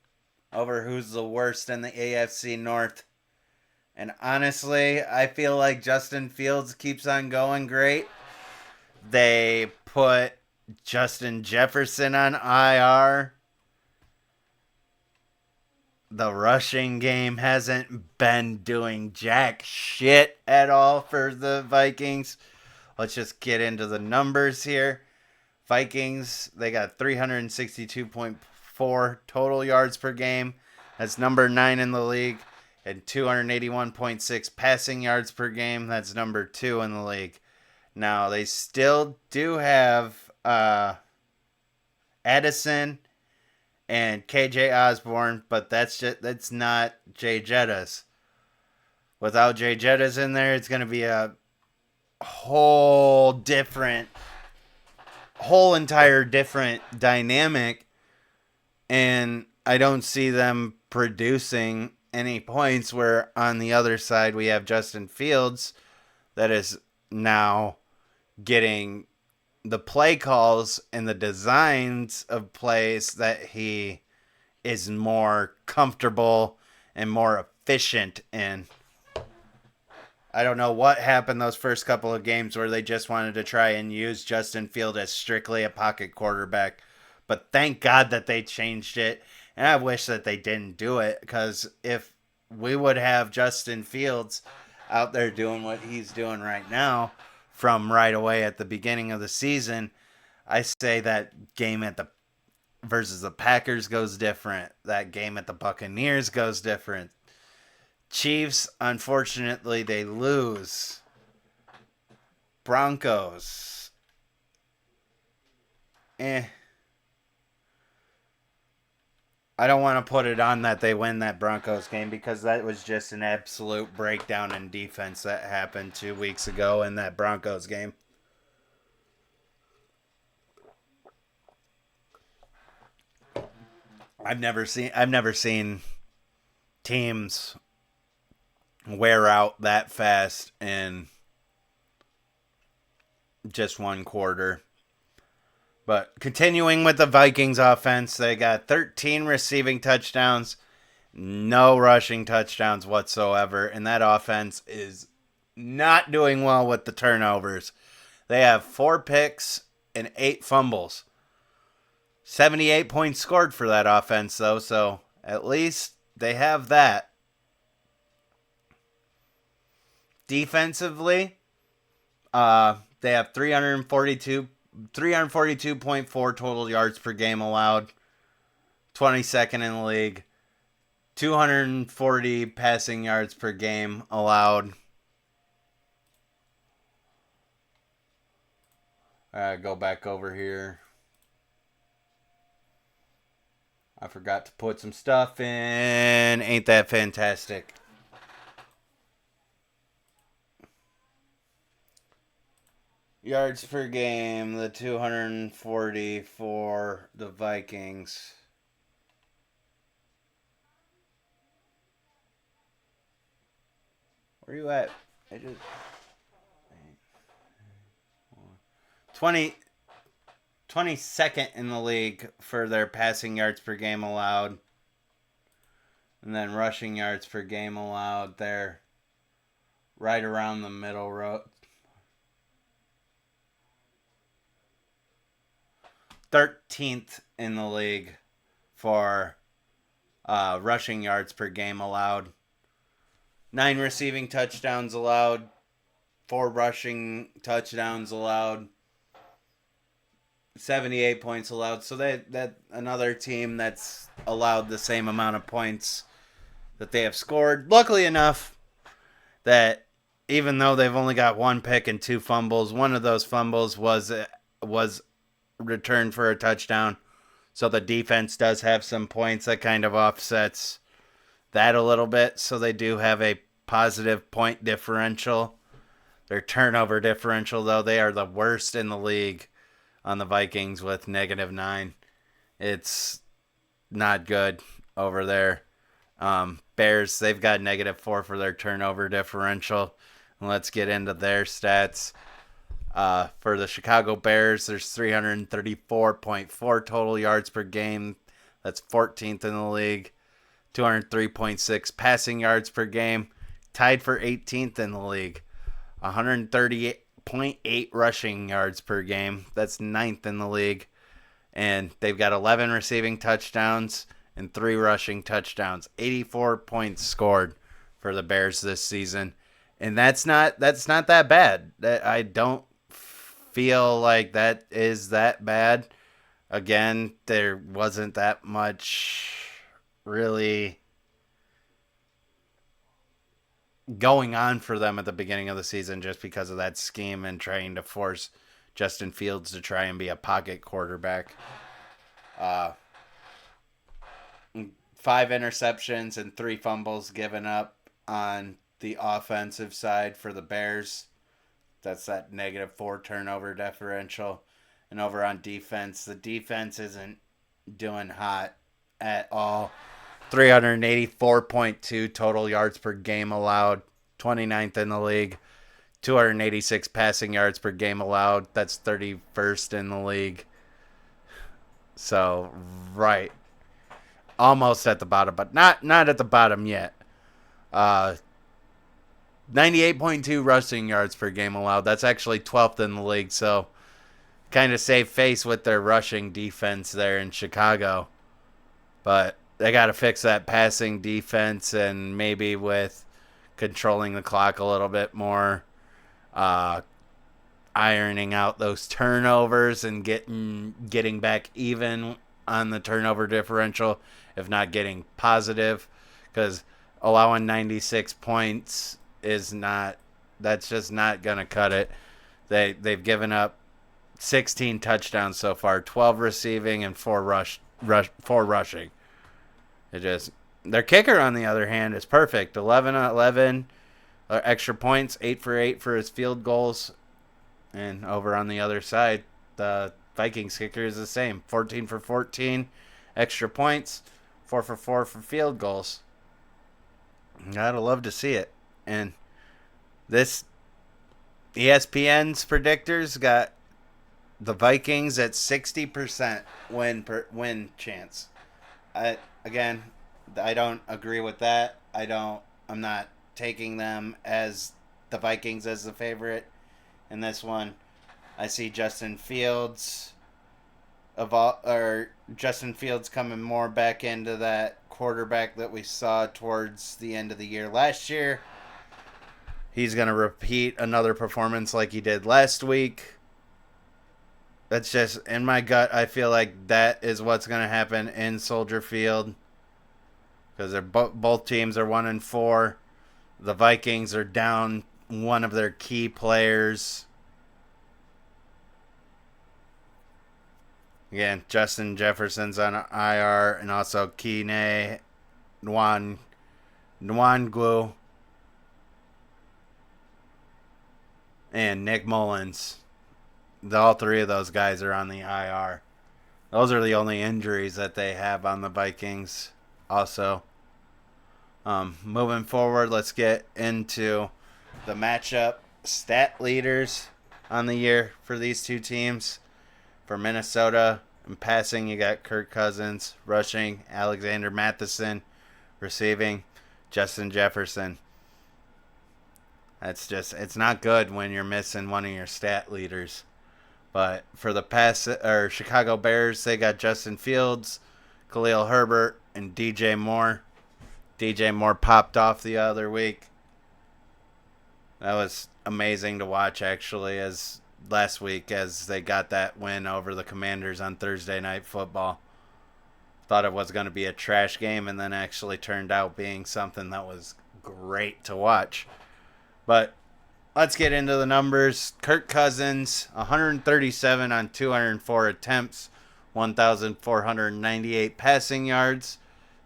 [SPEAKER 1] over who's the worst in the AFC North. And honestly, I feel like Justin Fields keeps on going great. They put Justin Jefferson on IR. The rushing game hasn't been doing jack shit at all for the Vikings. Let's just get into the numbers here. Vikings, they got 362.4 total yards per game. That's number 9 in the league. And 281.6 passing yards per game. That's number 2 in the league. Now, they still do have Addison and KJ Osborne, but that's not Jay Jettas. Without Jay Jettas in there, it's going to be a whole entire different dynamic, and I don't see them producing any points, where on the other side we have Justin Fields that is now getting the play calls and the designs of plays that he is more comfortable and more efficient in. I don't know what happened those first couple of games where they just wanted to try and use Justin Field as strictly a pocket quarterback. But thank God that they changed it. And I wish that they didn't do it, because if we would have Justin Fields out there doing what he's doing right now from right away at the beginning of the season, I say that game at the versus the Packers goes different. That game at the Buccaneers goes different. Chiefs, unfortunately, they lose. Broncos. I don't want to put it on that they win that Broncos game, because that was just an absolute breakdown in defense that happened 2 weeks ago in that Broncos game. I've never seen teams wear out that fast in just one quarter. But continuing with the Vikings offense, they got 13 receiving touchdowns, no rushing touchdowns whatsoever, and that offense is not doing well with the turnovers. They have 4 picks and 8 fumbles. 78 points scored for that offense, though, so at least they have that. Defensively, they have 342.4 total yards per game allowed, 22nd in the league, 240 passing yards per game allowed. Go back over here. I forgot to put some stuff in. Ain't that fantastic? Yards per game, the 240 for the Vikings. Where you at? I just 22nd in the league for their passing yards per game allowed. And then rushing yards per game allowed. They're right around the middle row. 13th in the league for rushing yards per game allowed. 9 receiving touchdowns allowed. 4 rushing touchdowns allowed. 78 points allowed. So that another team that's allowed the same amount of points that they have scored. Luckily enough that even though they've only got 1 pick and 2 fumbles, one of those fumbles was returned for a touchdown. So the defense does have some points that kind of offsets that a little bit. So they do have a positive point differential. Their turnover differential, though, they are the worst in the league on the Vikings with -9. It's not good over there. Bears, they've got -4 for their turnover differential. And let's get into their stats. For the Chicago Bears, there's 334.4 total yards per game. That's 14th in the league. 203.6 passing yards per game. Tied for 18th in the league. 138.8 rushing yards per game. That's 9th in the league. And they've got 11 receiving touchdowns and 3 rushing touchdowns. 84 points scored for the Bears this season. And that's not that bad. I don't feel like that is that bad. Again, there wasn't that much really going on for them at the beginning of the season just because of that scheme and trying to force Justin Fields to try and be a pocket quarterback. 5 interceptions and 3 fumbles given up on the offensive side for the Bears. That's that -4 turnover differential. And over on defense, the defense isn't doing hot at all. 384.2 total yards per game allowed. 29th in the league. 286 passing yards per game allowed. That's 31st in the league. So, right. Almost at the bottom, but not at the bottom yet. 98.2 rushing yards per game allowed. That's actually 12th in the league, so kind of save face with their rushing defense there in Chicago. But they got to fix that passing defense and maybe with controlling the clock a little bit more, ironing out those turnovers and getting back even on the turnover differential, if not getting positive, because allowing 96 points that's just not gonna cut it. They've given up 16 touchdowns so far, 12 receiving and 4 rushing. Their kicker on the other hand is perfect. 11-11 extra points, 8 for 8 for his field goals, and over on the other side, the Vikings kicker is the same, 14 for 14 extra points, 4 for 4 for field goals. Gotta love to see it. And this ESPN's predictors got the Vikings at 60% win chance. I don't agree with that. I'm not taking them as the Vikings as the favorite in this one. I see Justin Fields coming more back into that quarterback that we saw towards the end of the year last year. He's going to repeat another performance like he did last week. That's just, in my gut, I feel like that is what's going to happen in Soldier Field. Because both teams are 1-4. The Vikings are down one of their key players. Again, Justin Jefferson's on IR, and also Kene Nwangwu and Nick Mullins. All three of those guys are on the IR. Those are the only injuries that they have on the Vikings. Also, moving forward, let's get into the matchup stat leaders on the year for these two teams. For Minnesota, in passing, you got Kirk Cousins. Rushing, Alexander Mattison. Receiving, Justin Jefferson. It's not good when you're missing one of your stat leaders. But for the Chicago Bears, they got Justin Fields, Khalil Herbert, and DJ Moore. DJ Moore popped off the other week. That was amazing to watch, actually, as last week as they got that win over the Commanders on Thursday Night Football. Thought it was going to be a trash game, and then actually turned out being something that was great to watch. But let's get into the numbers. Kirk Cousins, 137 on 204 attempts, 1,498 passing yards,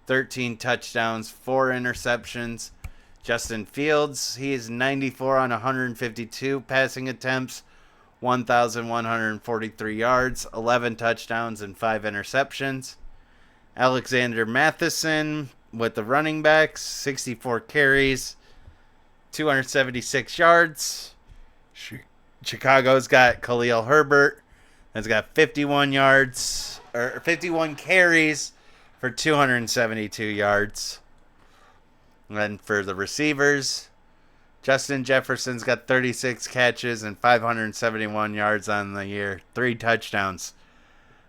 [SPEAKER 1] 13 touchdowns, 4 interceptions. Justin Fields, he is 94 on 152 passing attempts, 1,143 yards, 11 touchdowns, and 5 interceptions. Alexander Mattison with the running backs, 64 carries, 276 yards. Chicago's got Khalil Herbert. Has got 51 yards or 51 carries for 272 yards. And then for the receivers, Justin Jefferson's got 36 catches and 571 yards on the year, 3 touchdowns.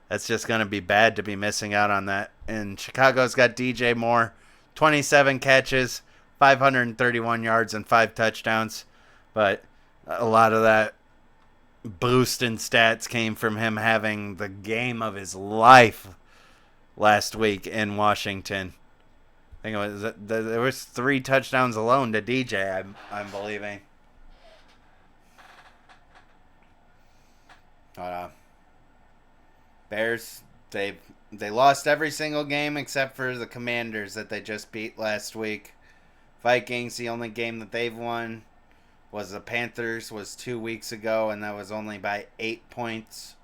[SPEAKER 1] That's just going to be bad to be missing out on that. And Chicago's got DJ Moore, 27 catches, 531 yards, and 5 touchdowns. But a lot of that boost in stats came from him having the game of his life last week in Washington. I think there was 3 touchdowns alone to DJ, I'm believing. Bears, they lost every single game except for the Commanders that they just beat last week. Vikings, the only game that they've won was the Panthers, was 2 weeks ago, and that was only by 8 points.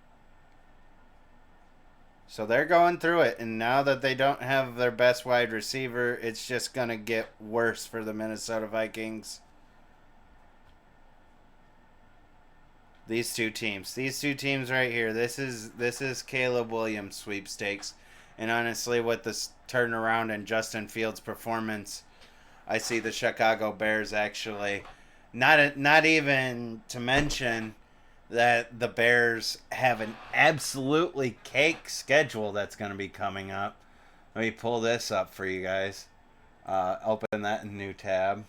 [SPEAKER 1] So they're going through it, and now that they don't have their best wide receiver, it's just going to get worse for the Minnesota Vikings. These two teams right here. This is Caleb Williams sweepstakes, and honestly, with this turnaround in Justin Fields' performance, I see the Chicago Bears actually not even to mention that the Bears have an absolutely cake schedule that's going to be coming up. Let me pull this up for you guys. Open that in a new tab,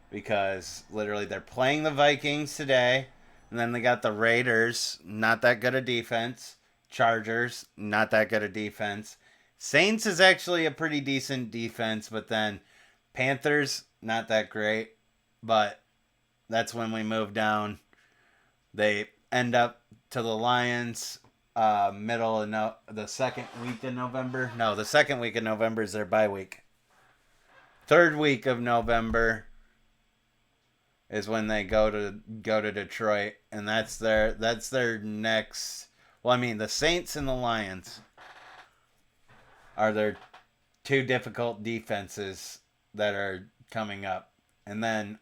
[SPEAKER 1] because literally they're playing the Vikings today. And then they got the Raiders, not that good a defense. Chargers, not that good a defense. Saints is actually a pretty decent defense, but then Panthers, not that great. But that's when we move down. They end up to the Lions, middle of the second week in November. No, the second week of November is their bye week. Third week of November is when they go to Detroit, and that's their next. Well, I mean, the Saints and the Lions are their 2 difficult defenses that are coming up, and then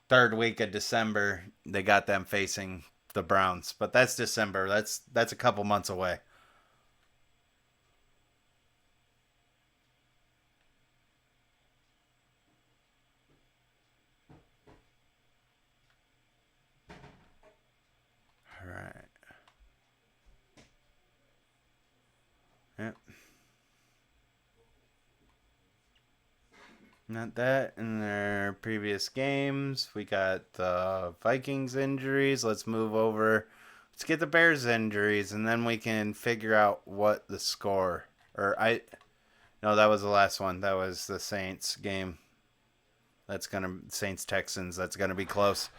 [SPEAKER 1] third week of December they got them facing the Browns, but that's December. That's a couple months away. All right. Yep. Not that in their previous games. We got the Vikings injuries. Let's move over. Let's get the Bears injuries, and then we can figure out what the score. No, that was the last one. That was the Saints game. Saints Texans. That's gonna be close.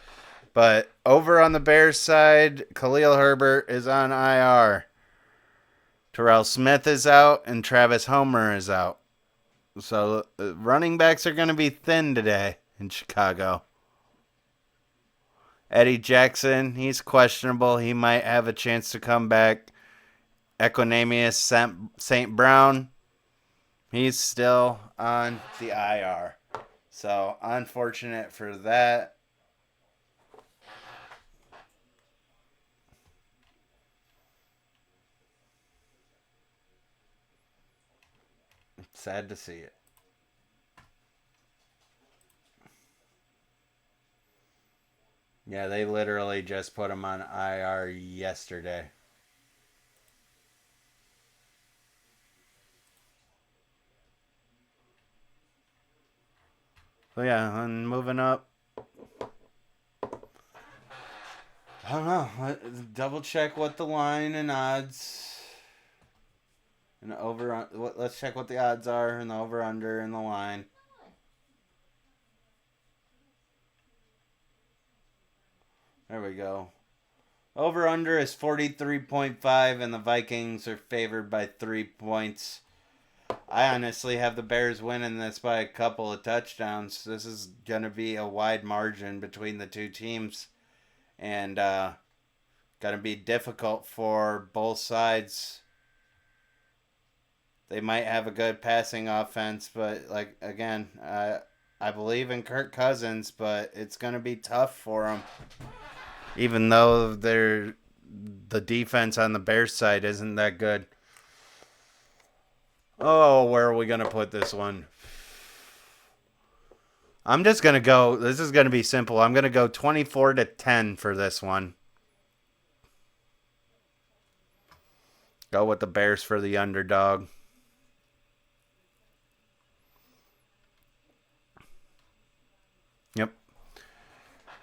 [SPEAKER 1] But over on the Bears side, Khalil Herbert is on IR. Terrell Smith is out and Travis Homer is out. So running backs are going to be thin today in Chicago. Eddie Jackson, he's questionable. He might have a chance to come back. Equanimeous St. Brown, he's still on the IR. So unfortunate for that. Sad to see it. Yeah, they literally just put him on IR yesterday. So yeah, and moving up. I don't know. Double check what the line and odds and over. Let's check what the odds are and the over under and the line. There we go. Over under is 43.5 and the Vikings are favored by 3 points. I honestly have the Bears winning this by a couple of touchdowns. This is going to be a wide margin between the two teams. And going to be difficult for both sides. They might have a good passing offense, but like again, I believe in Kirk Cousins, but it's going to be tough for him. Even though the defense on the Bears side isn't that good. Oh, where are we going to put this one? I'm just going to go, this is going to be simple. I'm going to go 24-10 for this one. Go with the Bears for the underdog. Yep.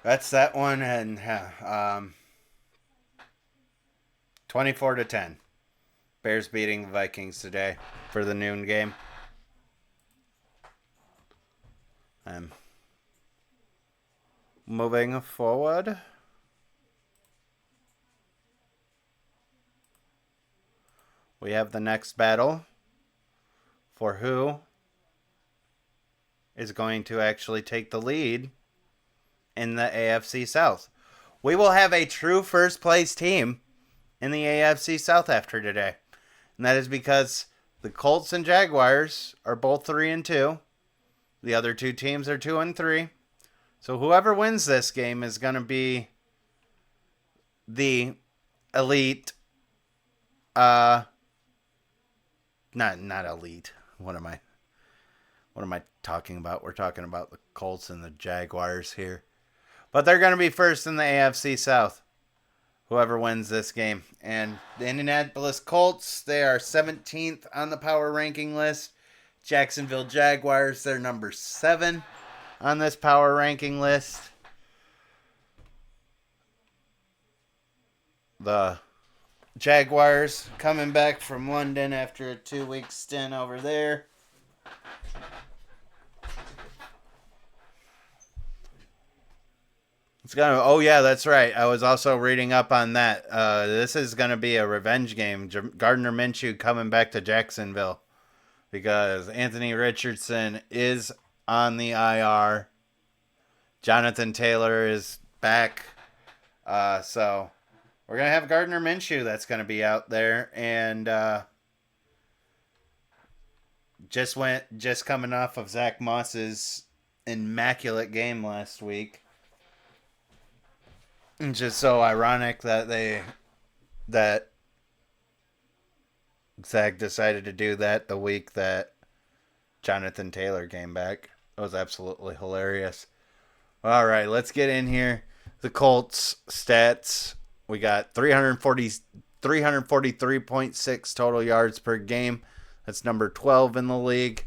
[SPEAKER 1] That's that one, and 24-10. Bears beating the Vikings today for the noon game. Moving forward. We have the next battle for who is going to actually take the lead in the AFC South. We will have a true first place team in the AFC South after today. And that is because the Colts and Jaguars are both 3-2. The other two teams are 2-3. So whoever wins this game is going to be the elite. Not elite. What am I talking about? We're talking about the Colts and the Jaguars here. But they're going to be first in the AFC South. Whoever wins this game. And the Indianapolis Colts, they are 17th on the power ranking list. Jacksonville Jaguars, they're number 7 on this power ranking list. The Jaguars coming back from London after a 2-week stint over there. It's gonna. Oh yeah, that's right. I was also reading up on that. This is gonna be a revenge game. Gardner Minshew coming back to Jacksonville because Anthony Richardson is on the IR. Jonathan Taylor is back. So we're gonna have Gardner Minshew that's gonna be out there, and just coming off of Zach Moss's immaculate game last week. It's just so ironic that Zach decided to do that the week that Jonathan Taylor came back. It was absolutely hilarious. All right, let's get in here. The Colts stats. We got 343.6 total yards per game. That's number 12 in the league.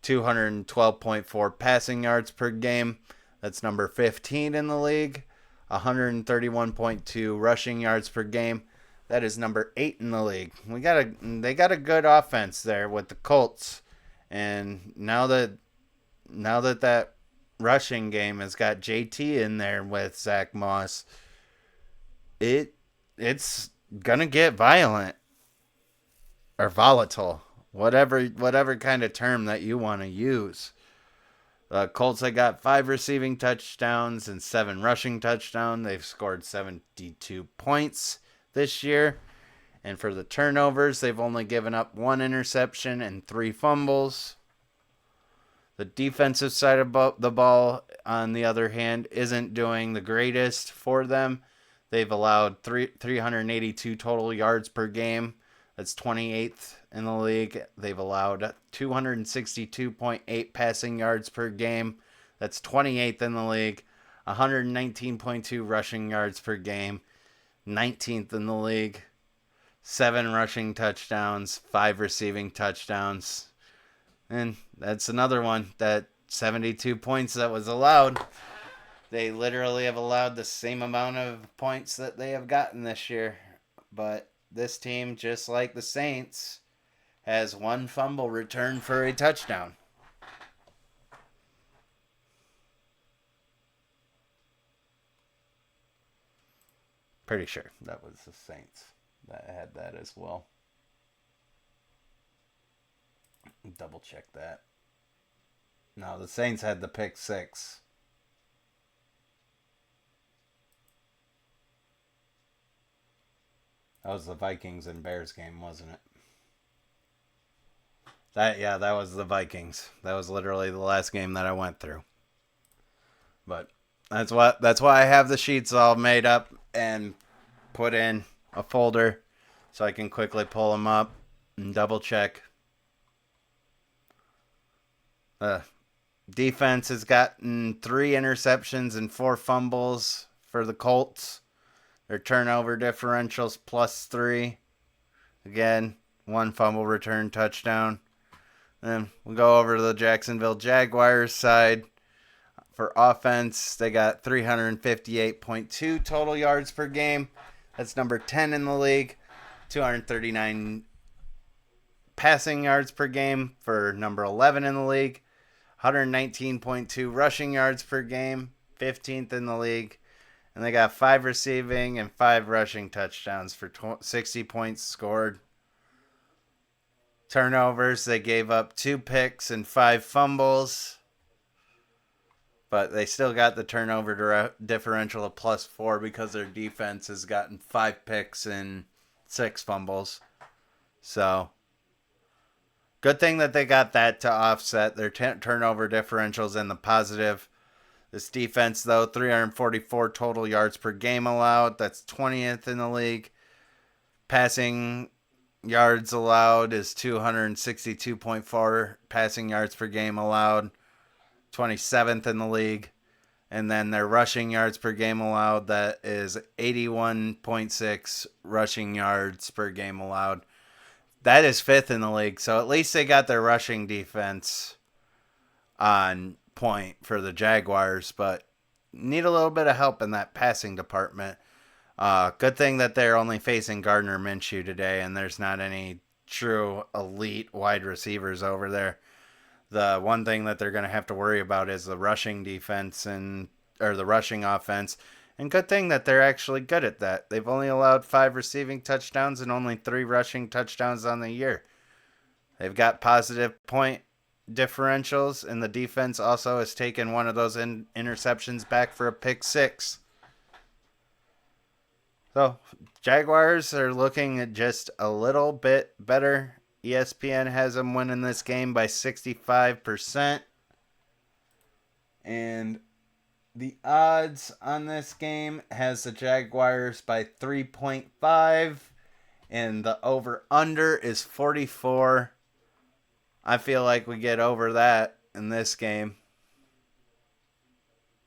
[SPEAKER 1] 212.4 passing yards per game. That's number 15 in the league. 131.2 rushing yards per game. That is number 8 in the league. They got a good offense there with the Colts. And now that rushing game has got JT in there with Zach Moss, it's gonna get violent. or volatile, whatever kind of term that you want to use. The Colts have got 5 receiving touchdowns and 7 rushing touchdowns. They've scored 72 points this year. And for the turnovers, they've only given up 1 interception and 3 fumbles. The defensive side of the ball, on the other hand, isn't doing the greatest for them. They've allowed 382 total yards per game. That's 28th in the league. They've allowed 262.8 passing yards per game. That's 28th in the league. 119.2 rushing yards per game. 19th in the league. 7 rushing touchdowns, 5 receiving touchdowns. And that's another one, that 72 points that was allowed. They literally have allowed the same amount of points that they have gotten this year. But this team, just like the Saints, has 1 fumble return for a touchdown. Pretty sure that was the Saints that had that as well. Double check that. No, the Saints had the pick 6. That was the Vikings and Bears game, wasn't it? That was the Vikings. That was literally the last game that I went through. But that's why I have the sheets all made up and put in a folder so I can quickly pull them up and double check. Defense has gotten 3 interceptions and 4 fumbles for the Colts. Their turnover differentials +3. Again, 1 fumble return touchdown. Then we'll go over to the Jacksonville Jaguars side. For offense, they got 358.2 total yards per game. That's number 10 in the league. 239 passing yards per game for number 11 in the league. 119.2 rushing yards per game, 15th in the league. And they got 5 receiving and 5 rushing touchdowns for 60 points scored. Turnovers, they gave up 2 picks and 5 fumbles. But they still got the turnover differential of +4 because their defense has gotten 5 picks and 6 fumbles. So, good thing that they got that to offset their turnover differentials in the positive. This defense, though, 344 total yards per game allowed. That's 20th in the league. Passing yards allowed is 262.4 passing yards per game allowed. 27th in the league. And then their rushing yards per game allowed, that is 81.6 rushing yards per game allowed. That is 5th in the league. So at least they got their rushing defense on point for the Jaguars, but need a little bit of help in that passing department. Good thing that they're only facing Gardner Minshew today, and there's not any true elite wide receivers over there. The one thing that they're going to have to worry about is the rushing defense or the rushing offense. And good thing that they're actually good at that. They've only allowed 5 receiving touchdowns and only 3 rushing touchdowns on the year. They've got positive point differentials, and the defense also has taken one of those interceptions back for a pick 6. So, Jaguars are looking at just a little bit better. ESPN has them winning this game by 65%. And the odds on this game has the Jaguars by 3.5. And the over-under is 44. I feel like we get over that in this game.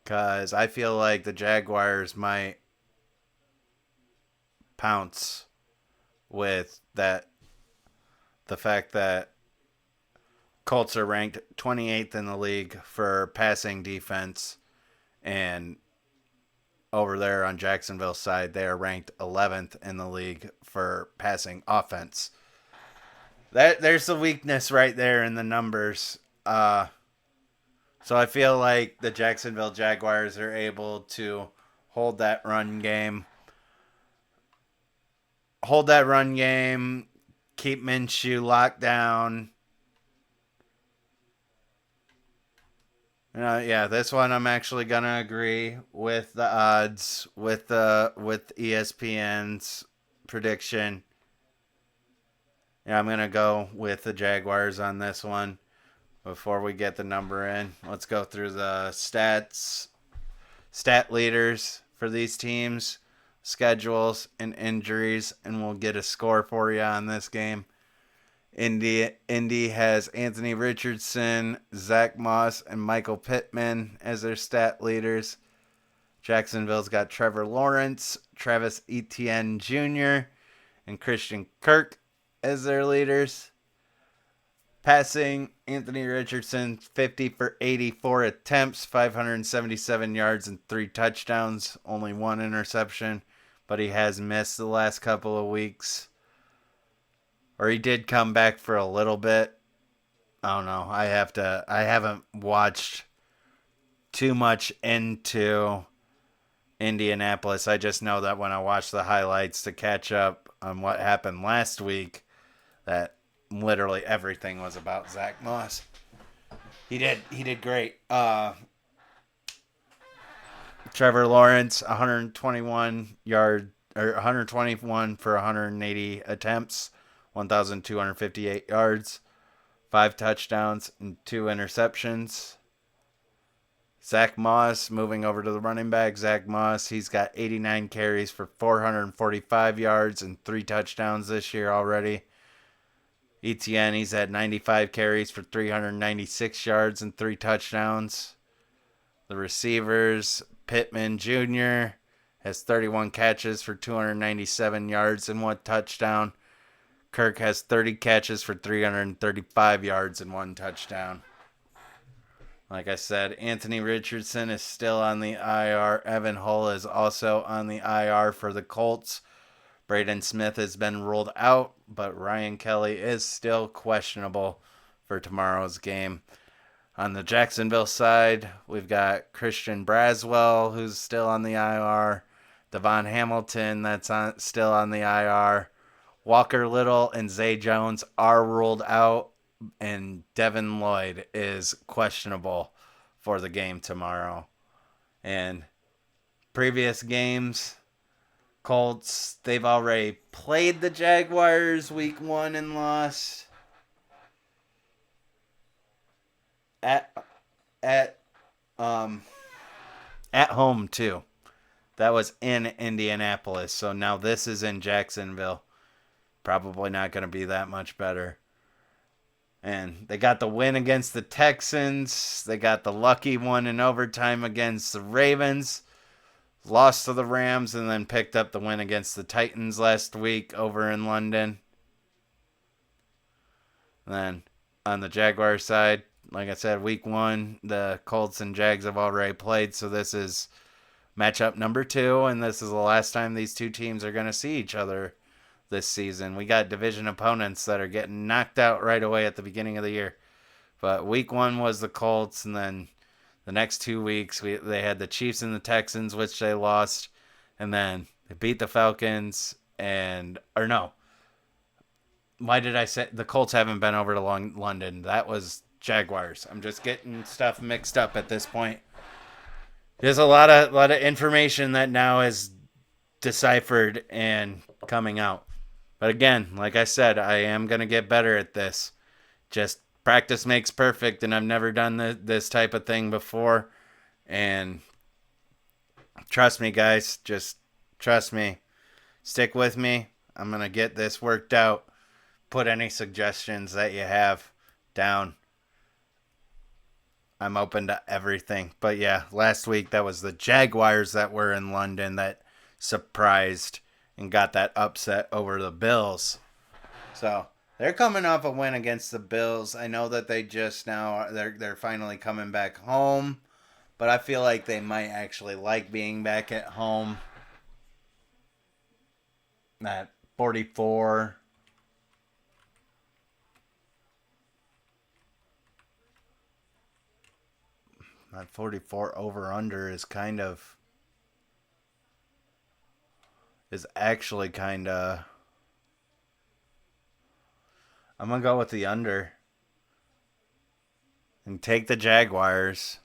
[SPEAKER 1] Because I feel like the Jaguars might pounce with that. The fact that Colts are ranked 28th in the league for passing defense. And over there on Jacksonville's side, they are ranked 11th in the league for passing offense. There's the weakness right there in the numbers. So I feel like the Jacksonville Jaguars are able to hold that run game. keep Minshew locked down. Yeah, this one I'm actually gonna agree with the odds with ESPN's prediction. Yeah, I'm gonna go with the Jaguars on this one. Before we get the number in, let's go through the stat leaders for these teams, schedules, and injuries, and we'll get a score for you on this game. Indy has Anthony Richardson, Zach Moss, and Michael Pittman as their stat leaders. Jacksonville's got Trevor Lawrence, Travis Etienne Jr., and Christian Kirk as their leaders. Passing, Anthony Richardson, 50 for 84 attempts, 577 yards, and 3 touchdowns. Only 1 interception, but he has missed the last couple of weeks. Or he did come back for a little bit. I don't know. I haven't watched too much into Indianapolis. I just know that when I watched the highlights to catch up on what happened last week, that literally everything was about Zach Moss. He did great. Trevor Lawrence, 121 for 180 attempts, 1,258 yards, 5 touchdowns, and 2 interceptions. Zach Moss, moving over to the running back. Zach Moss, he's got 89 carries for 445 yards and 3 touchdowns this year already. Etienne, he's had 95 carries for 396 yards and 3 touchdowns. The receivers, Pittman Jr. has 31 catches for 297 yards and 1 touchdown. Kirk has 30 catches for 335 yards and 1 touchdown. Like I said, Anthony Richardson is still on the IR. Evan Hull is also on the IR for the Colts. Braden Smith has been ruled out, but Ryan Kelly is still questionable for tomorrow's game. On the Jacksonville side, we've got Christian Braswell, who's still on the IR. Devon Hamilton, still on the IR. Walker Little and Zay Jones are ruled out, and Devin Lloyd is questionable for the game tomorrow. And previous games, Colts, they've already played the Jaguars week 1 and lost. At home too. That was in Indianapolis. So now this is in Jacksonville. Probably not going to be that much better. And they got the win against the Texans. They got the lucky one in overtime against the Ravens. Lost to the Rams and then picked up the win against the Titans last week over in London. And then on the Jaguar side, like I said, week 1, the Colts and Jags have already played. So this is matchup number 2. And this is the last time these two teams are going to see each other this season. We got division opponents that are getting knocked out right away at the beginning of the year. But week 1 was the Colts, and then the next 2 weeks they had the Chiefs and the Texans, which they lost, and then they beat the Falcons why did I say the Colts haven't been over to London? That was Jaguars. I'm just getting stuff mixed up at this point. There's a lot of information that now is deciphered and coming out. But again, like I said, I am going to get better at this. Just practice makes perfect, and I've never done this type of thing before. And trust me, guys. Just trust me. Stick with me. I'm going to get this worked out. Put any suggestions that you have down. I'm open to everything. But yeah, last week that was the Jaguars that were in London that surprised and got that upset over the Bills. So they're coming off a win against the Bills. I know that they just now they're finally coming back home, but I feel like they might actually like being back at home. That 44. That 44 over under is actually kind of I'm going to go with the under and take the Jaguars.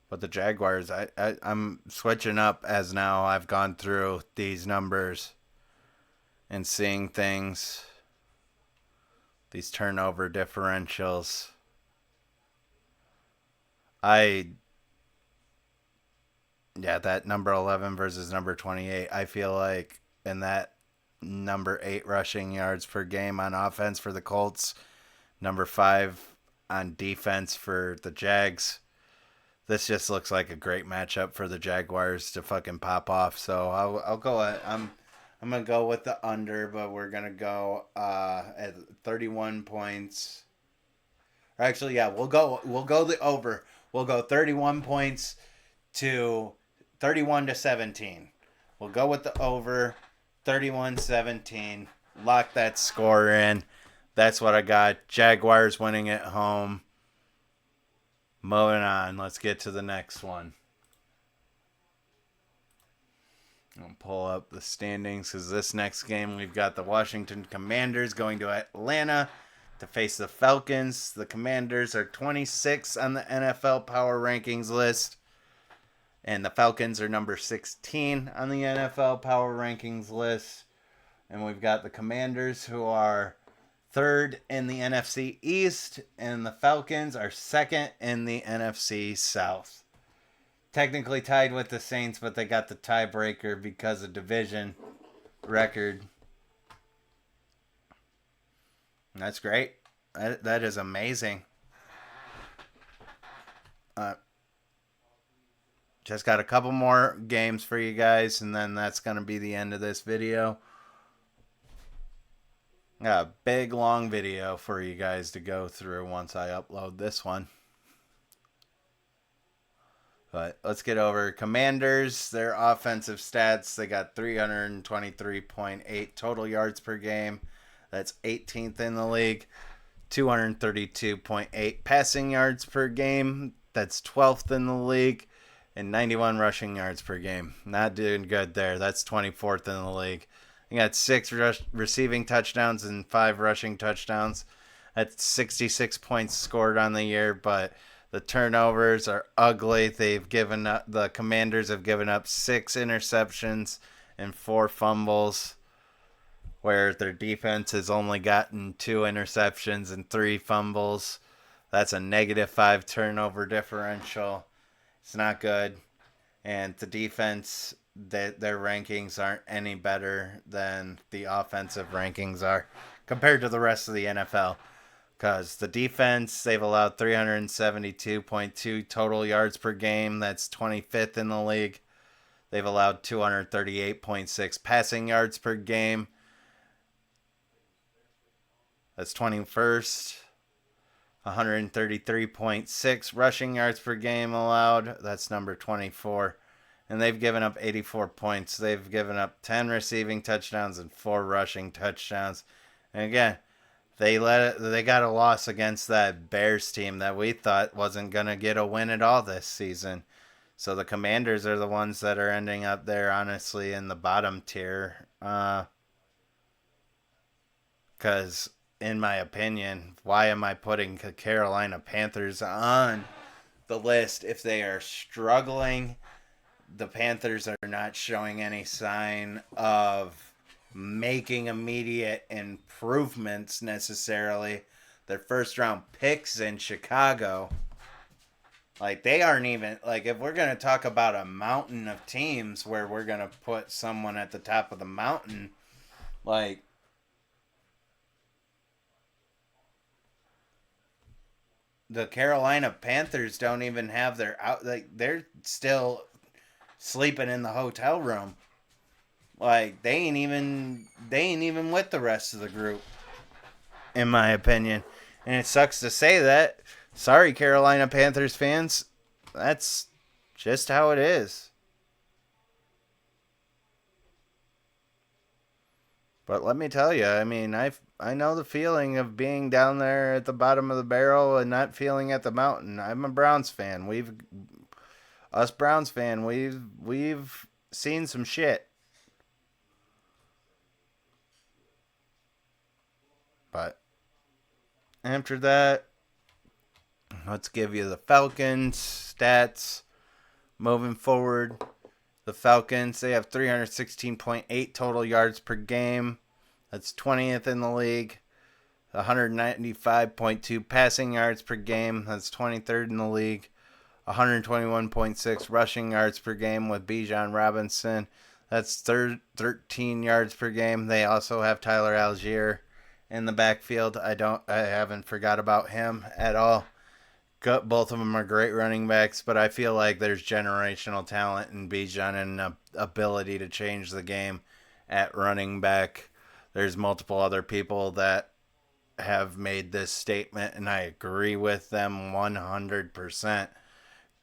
[SPEAKER 1] But the Jaguars, I'm switching up as now I've gone through these numbers and seeing things, these turnover differentials. That number 11 versus number 28, I feel like in that number 8 rushing yards per game on offense for the Colts, number 5 on defense for the Jags. This just looks like a great matchup for the Jaguars to fucking pop off. So I'll go I'm gonna go with the under, but we're gonna go at 31 points. Actually, yeah, we'll go the over. We'll go 31 points to 31 to 17. We'll go with the over 31-17. Lock that score in. That's what I got. Jaguars winning at home. Moving on. Let's get to the next one. I'll pull up the standings because this next game we've got the Washington Commanders going to Atlanta to face the Falcons. The Commanders are 26 on the NFL Power Rankings list, and the Falcons are number 16 on the NFL Power Rankings list. And we've got the Commanders, who are third in the NFC East, and the Falcons are second in the NFC South. Technically tied with the Saints, but they got the tiebreaker because of division record. That's great. That is amazing. Just got a couple more games for you guys, and then that's going to be the end of this video. Got a big, long video for you guys to go through once I upload this one. But let's get over Commanders. Their offensive stats, they got 323.8 total yards per game. That's 18th in the league. 232.8 passing yards per game. That's 12th in the league. And 91 rushing yards per game. Not doing good there. That's 24th in the league. You got 6 receiving touchdowns and 5 rushing touchdowns. That's 66 points scored on the year, but the turnovers are ugly. The Commanders have given up 6 interceptions and 4 fumbles, where their defense has only gotten 2 interceptions and 3 fumbles. That's a -5 turnover differential. It's not good. And the defense, their rankings aren't any better than the offensive rankings are compared to the rest of the NFL. Because the defense, they've allowed 372.2 total yards per game. That's 25th in the league. They've allowed 238.6 passing yards per game. That's 21st. 133.6 rushing yards per game allowed. That's number 24. And they've given up 84 points. They've given up 10 receiving touchdowns and 4 rushing touchdowns. And again, they got a loss against that Bears team that we thought wasn't going to get a win at all this season. So the Commanders are the ones that are ending up there, honestly, in the bottom tier. Because, in my opinion, why am I putting the Carolina Panthers on the list if they are struggling? The Panthers are not showing any sign of making immediate improvements necessarily. Their first round picks in Chicago, like, they aren't even, like, if we're going to talk about a mountain of teams where we're going to put someone at the top of the mountain, like, the Carolina Panthers don't even have their out, like, they're still sleeping in the hotel room. Like, they ain't even with the rest of the group, in my opinion. And it sucks to say that. Sorry, Carolina Panthers fans. That's just how it is. But let me tell you, I mean, I know the feeling of being down there at the bottom of the barrel and not feeling at the mountain. I'm a Browns fan. We've seen some shit. But after that, let's give you the Falcons stats moving forward. The Falcons, they have 316.8 total yards per game. That's 20th in the league. 195.2 passing yards per game. That's 23rd in the league. 121.6 rushing yards per game with Bijan Robinson. That's 13 yards per game. They also have Tyler Algier in the backfield. I haven't forgot about him at all. Both of them are great running backs, but I feel like there's generational talent in Bijan and ability to change the game at running back. There's multiple other people that have made this statement, and I agree with them 100%.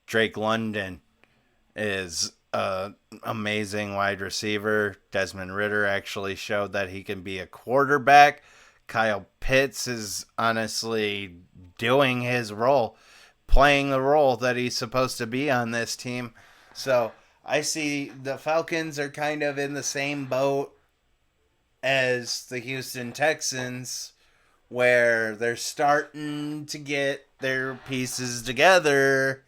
[SPEAKER 1] Drake London is an amazing wide receiver. Desmond Ridder actually showed that he can be a quarterback. Kyle Pitts is honestly doing his role, playing the role that he's supposed to be on this team. So I see the Falcons are kind of in the same boat as the Houston Texans, where they're starting to get their pieces together.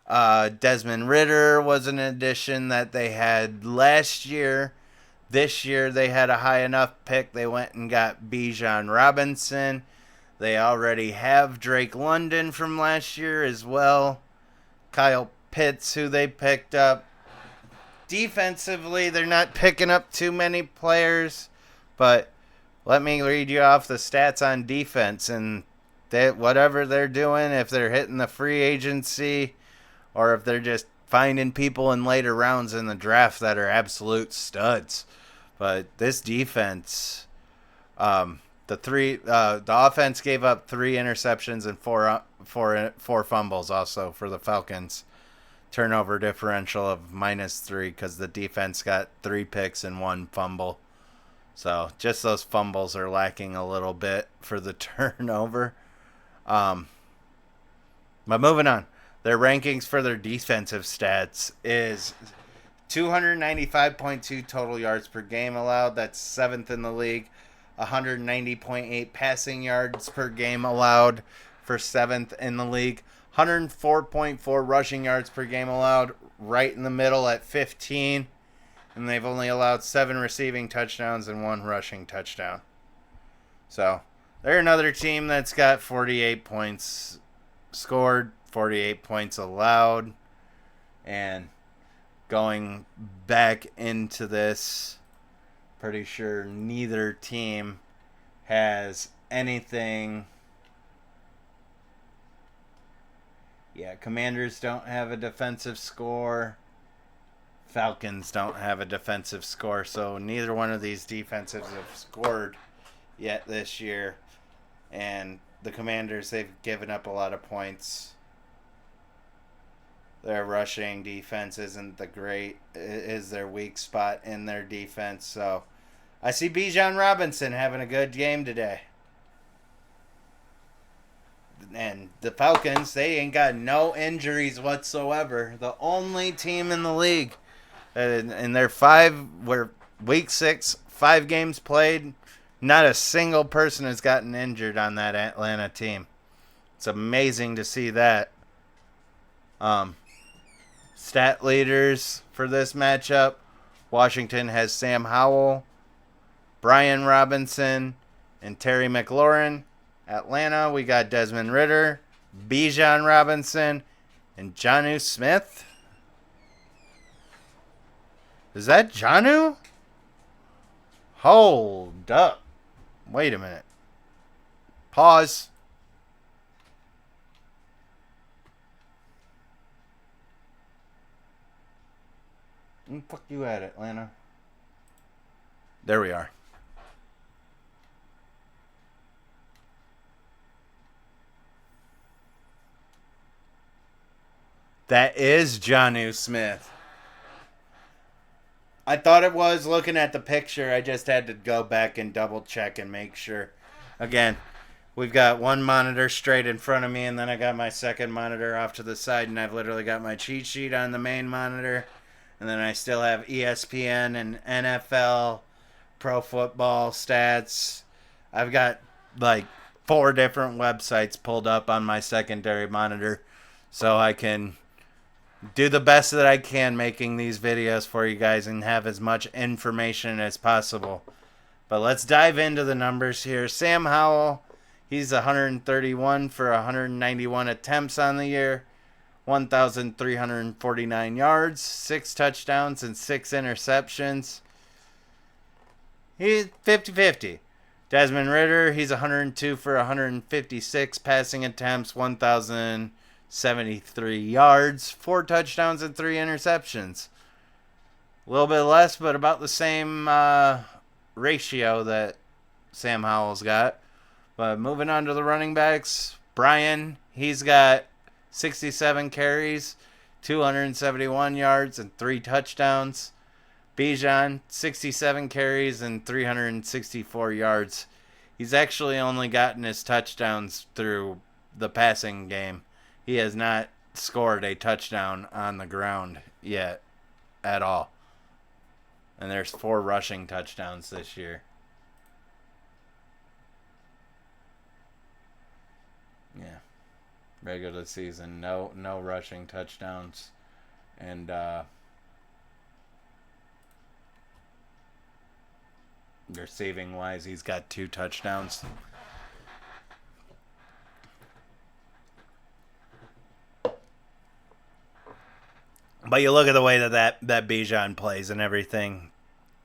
[SPEAKER 1] Desmond Ridder was an addition that they had last year. This year they had a high enough pick. They went and got Bijan Robinson. They already have Drake London from last year as well. Kyle Pitts, who they picked up. Defensively, they're not picking up too many players, but let me read you off the stats on defense. And whatever they're doing, if they're hitting the free agency or if they're just finding people in later rounds in the draft that are absolute studs. But this defense, the offense gave up 3 interceptions and four fumbles also for the Falcons. Turnover differential of -3 because the defense got 3 picks and 1 fumble. So just those fumbles are lacking a little bit for the turnover. But moving on. Their rankings for their defensive stats is 295.2 total yards per game allowed. That's 7th in the league. 190.8 passing yards per game allowed for 7th in the league. 104.4 rushing yards per game allowed, right in the middle at 15. And they've only allowed 7 receiving touchdowns and 1 rushing touchdown. So they're another team that's got 48 points scored, 48 points allowed. And going back into this, pretty sure neither team has anything. Yeah, Commanders don't have a defensive score. Falcons don't have a defensive score, so neither one of these defenses have scored yet this year. And the Commanders, they've given up a lot of points. Their rushing defense isn't is their weak spot in their defense. So I see Bijan Robinson having a good game today. And the Falcons, they ain't got no injuries whatsoever. The only team in the league. In their week 6, 5 games played, not a single person has gotten injured on that Atlanta team. It's amazing to see that. Stat leaders for this matchup. Washington has Sam Howell, Brian Robinson, and Terry McLaurin. Atlanta, we got Desmond Ridder, Bijan Robinson, and Jonnu Smith. Is that Jonnu? Hold up. Wait a minute. Pause. Fuck you at, Atlanta. There we are. That is Jonnu Smith. I thought it was looking at the picture. I just had to go back and double check and make sure. Again, we've got one monitor straight in front of me, and then I got my second monitor off to the side, and I've literally got my cheat sheet on the main monitor. And then I still have ESPN and NFL, pro football stats. I've got like 4 different websites pulled up on my secondary monitor so I can do the best that I can making these videos for you guys and have as much information as possible. But let's dive into the numbers here. Sam Howell, he's 131 for 191 attempts on the year, 1,349 yards, 6 touchdowns, and 6 interceptions. He's 50-50. Desmond Ridder, he's 102 for 156 passing attempts, 1,073 yards, 4 touchdowns, and 3 interceptions. A little bit less, but about the same ratio that Sam Howell's got. But moving on to the running backs, Brian, he's got 67 carries, 271 yards, and 3 touchdowns. Bijan, 67 carries and 364 yards. He's actually only gotten his touchdowns through the passing game. He has not scored a touchdown on the ground yet at all. And there's 4 rushing touchdowns this year. Yeah. Regular season, no rushing touchdowns. And receiving wise, he's got 2 touchdowns. But you look at the way that Bijan plays and everything.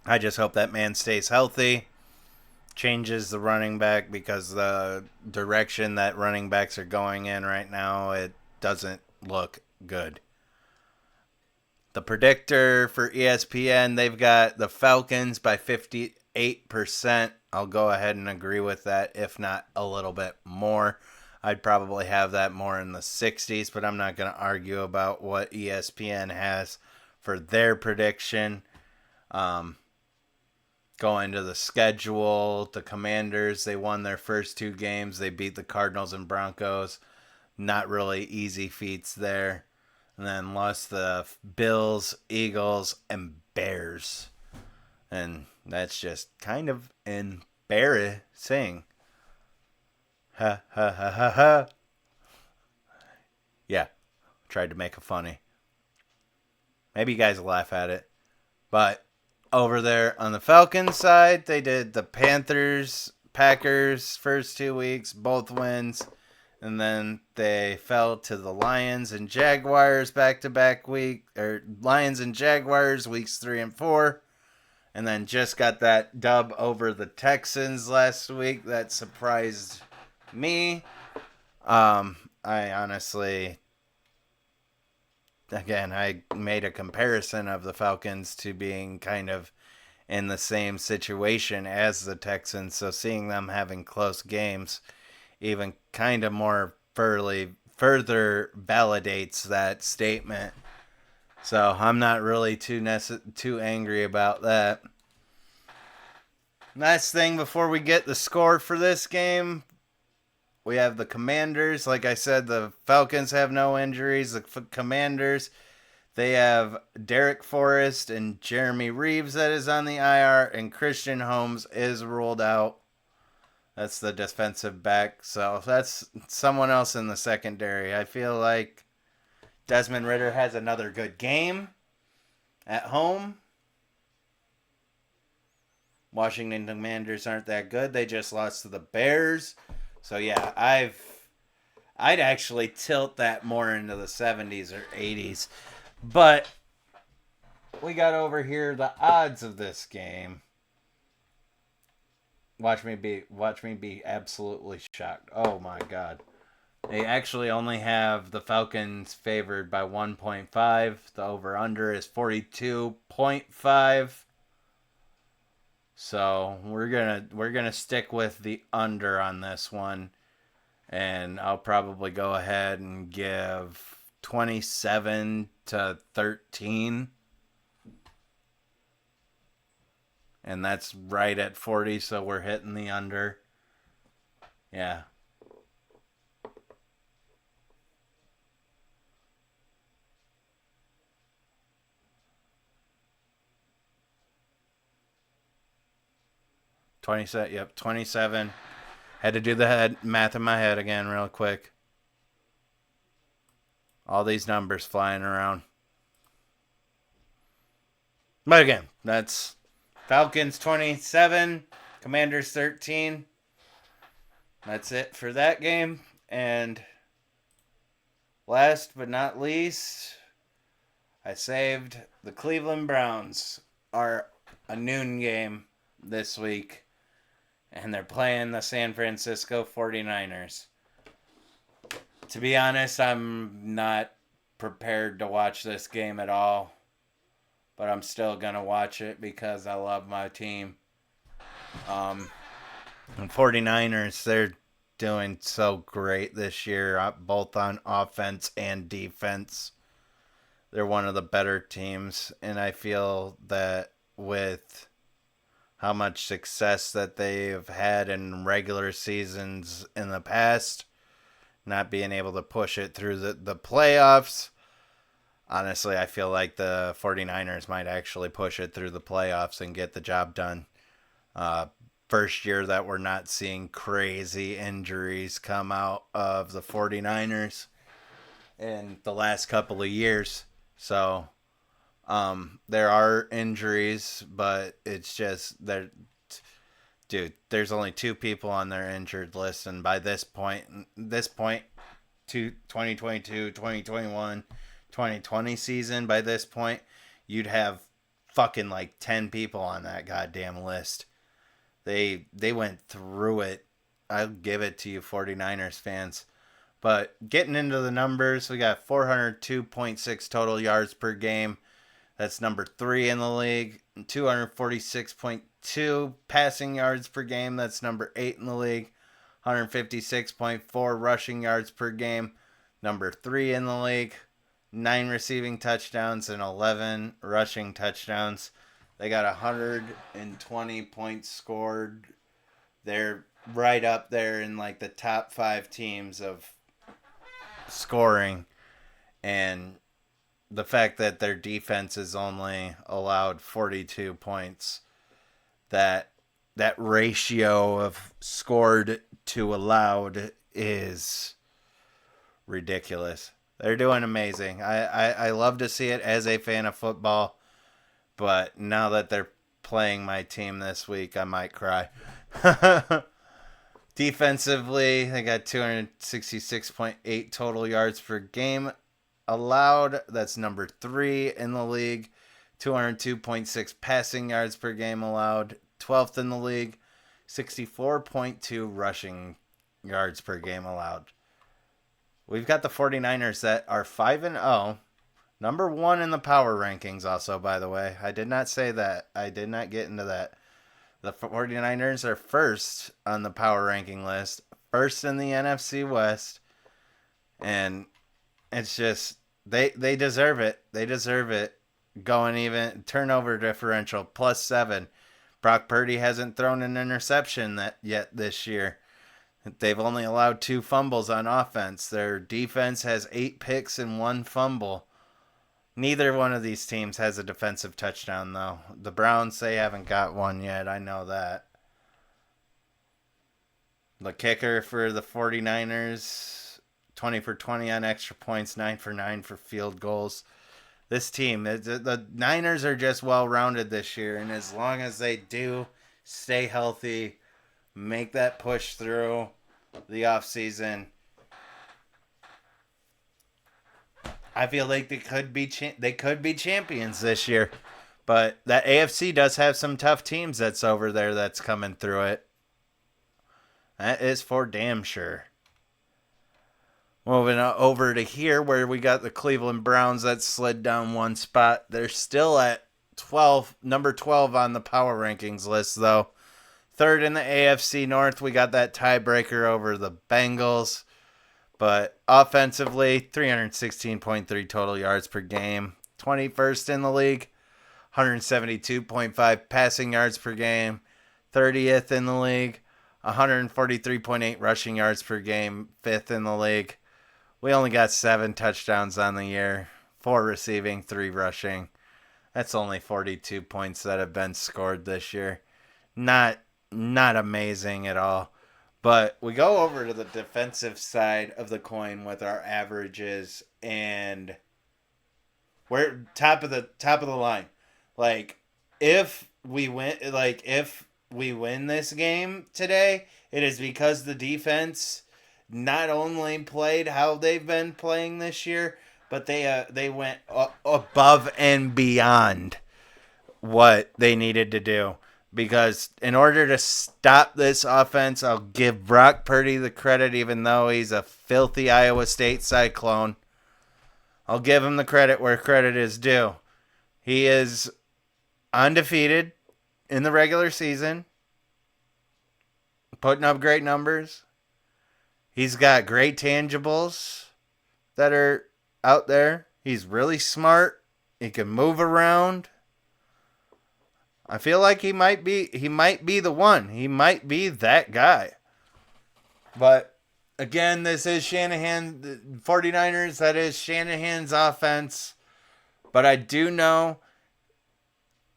[SPEAKER 1] I just hope that man stays healthy. Changes the running back, because the direction that running backs are going in right now, it doesn't look good. The predictor for ESPN, they've got the Falcons by 58%. I'll go ahead and agree with that, if not a little bit more. I'd probably have that more in the 60s, but I'm not going to argue about what ESPN has for their prediction. Going to the schedule, the Commanders, they won their first 2 games. They beat the Cardinals and Broncos. Not really easy feats there. And then lost the Bills, Eagles, and Bears. And that's just kind of embarrassing. Ha ha ha ha ha. Yeah, tried to make it funny. Maybe you guys laugh at it. But over there on the Falcons side, they did the Panthers, Packers first 2 weeks, both wins. And then they fell to the Lions and Jaguars back-to-back week. Or Lions and Jaguars weeks 3 and 4. And then just got that dub over the Texans last week. That surprised me. I honestly, again, I made a comparison of the Falcons to being kind of in the same situation as the Texans. So seeing them having close games even kind of more further validates that statement. So I'm not really too angry about that. Last thing before we get the score for this game, we have the Commanders. Like I said, the Falcons have no injuries. The Commanders, they have Derek Forrest and Jeremy Reeves that is on the IR, and Christian Holmes is ruled out. That's the defensive back. So that's someone else in the secondary. I feel like Desmond Ridder has another good game at home. Washington Commanders aren't that good. They just lost to the Bears. So yeah, I'd actually tilt that more into the 70s or 80s. But we got over here the odds of this game. Watch me be absolutely shocked. Oh my god. They actually only have the Falcons favored by 1.5. The over-under is 42.5. So we're gonna stick with the under on this one. And I'll probably go ahead and give 27-13. And that's right at 40, so we're hitting the under. Yeah. Yep, 27. Had to do the math in my head again real quick. All these numbers flying around. But again, that's Falcons 27, Commanders 13. That's it for that game. And last but not least, I saved the Cleveland Browns are a noon game this week. And they're playing the San Francisco 49ers. To be honest, I'm not prepared to watch this game at all. But I'm still going to watch it because I love my team. And 49ers, they're doing so great this year, both on offense and defense. They're one of the better teams. And I feel that with how much success that they've had in regular seasons in the past, not being able to push it through the playoffs. Honestly, I feel like the 49ers might actually push it through the playoffs and get the job done. First year that we're not seeing crazy injuries come out of the 49ers in the last couple of years. So there are injuries, but it's just dude, there's only 2 people on their injured list, and by this point, 2022, 2021, 2020 season, by this point, you'd have fucking like 10 people on that goddamn list. They went through it. I'll give it to you, 49ers fans. But getting into the numbers, we got 402.6 total yards per game. That's number 3 in the league. 246.2 passing yards per game. That's number 8 in the league. 156.4 rushing yards per game. Number 3 in the league. 9 receiving touchdowns and 11 rushing touchdowns. They got 120 points scored. They're right up there in like the top 5 teams of scoring. And the fact that their defense is only allowed 42 points, that ratio of scored to allowed is ridiculous. They're doing amazing. I love to see it as a fan of football, but now that they're playing my team this week, I might cry. Defensively, they got 266.8 total yards per game allowed. That's number 3 in the league. 202.6 passing yards per game allowed. 12th in the league. 64.2 rushing yards per game allowed. We've got the 49ers that are 5-0. Number 1 in the power rankings also, by the way. I did not say that. I did not get into that. The 49ers are first on the power ranking list. First in the NFC West. And it's just, they deserve it. They deserve it. Going even, turnover differential, +7. Brock Purdy hasn't thrown an interception yet this year. They've only allowed 2 fumbles on offense. Their defense has 8 picks and 1 fumble. Neither one of these teams has a defensive touchdown, though. The Browns, they haven't got one yet. I know that. The kicker for the 49ers, 20 for 20 on extra points, 9 for 9 for field goals. This team, the Niners are just well-rounded this year, and as long as they do stay healthy, make that push through the offseason, I feel like they could be champions this year. But that AFC does have some tough teams that's over there that's coming through it. That is for damn sure. Moving over to here where we got the Cleveland Browns that slid down 1 spot. They're still at number 12 on the power rankings list though. 3rd in the AFC North, we got that tiebreaker over the Bengals. But offensively, 316.3 total yards per game. 21st in the league. 172.5 passing yards per game, 30th in the league. 143.8 rushing yards per game, 5th in the league. We only got 7 touchdowns on the year, 4 receiving, 3 rushing. That's only 42 points that have been scored this year. Not amazing at all. But we go over to the defensive side of the coin with our averages, and we're top of the line. Like if we win this game today, it is because the defense not only played how they've been playing this year, but they went above and beyond what they needed to do. Because in order to stop this offense, I'll give Brock Purdy the credit, even though he's a filthy Iowa State Cyclone. I'll give him the credit where credit is due. He is undefeated in the regular season, putting up great numbers. He's got great tangibles that are out there. He's really smart. He can move around. I feel like he might be the one. He might be that guy. But again, this is Shanahan, the 49ers. That is Shanahan's offense. But I do know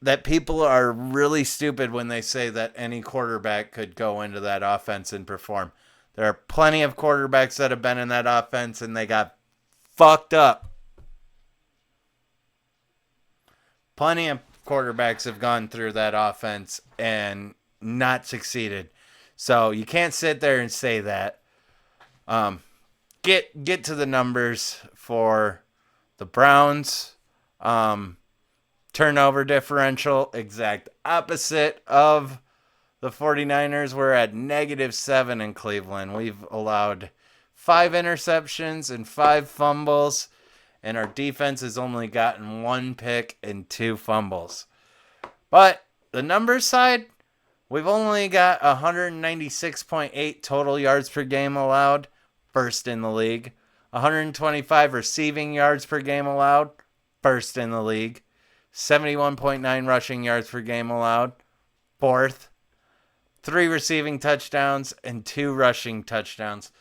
[SPEAKER 1] that people are really stupid when they say that any quarterback could go into that offense and perform. There are plenty of quarterbacks that have been in that offense and they got fucked up. Plenty of quarterbacks have gone through that offense and not succeeded. So you can't sit there and say that. Get to the numbers for the Browns. Turnover differential, exact opposite of the 49ers. We're at -7 in Cleveland. We've allowed 5 interceptions and 5 fumbles. And our defense has only gotten 1 pick and 2 fumbles. But the numbers side, we've only got 196.8 total yards per game allowed, first in the league. 125 receiving yards per game allowed, first in the league. 71.9 rushing yards per game allowed, 4th. 3 receiving touchdowns and 2 rushing touchdowns.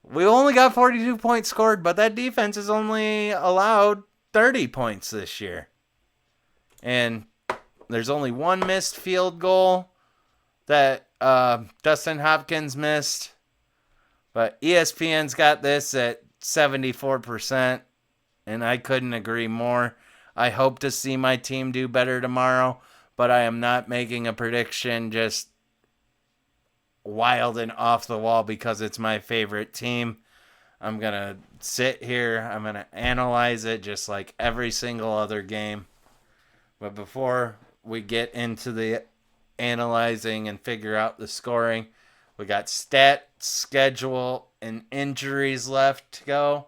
[SPEAKER 1] We only got 42 points scored, but that defense has only allowed 30 points this year. And there's only 1 missed field goal that Dustin Hopkins missed. But ESPN's got this at 74%, and I couldn't agree more. I hope to see my team do better tomorrow, but I am not making a prediction just wild and off the wall because it's my favorite team. I'm going to sit here. I'm going to analyze it just like every single other game. But before we get into the analyzing and figure out the scoring, we got stat, schedule, and injuries left to go.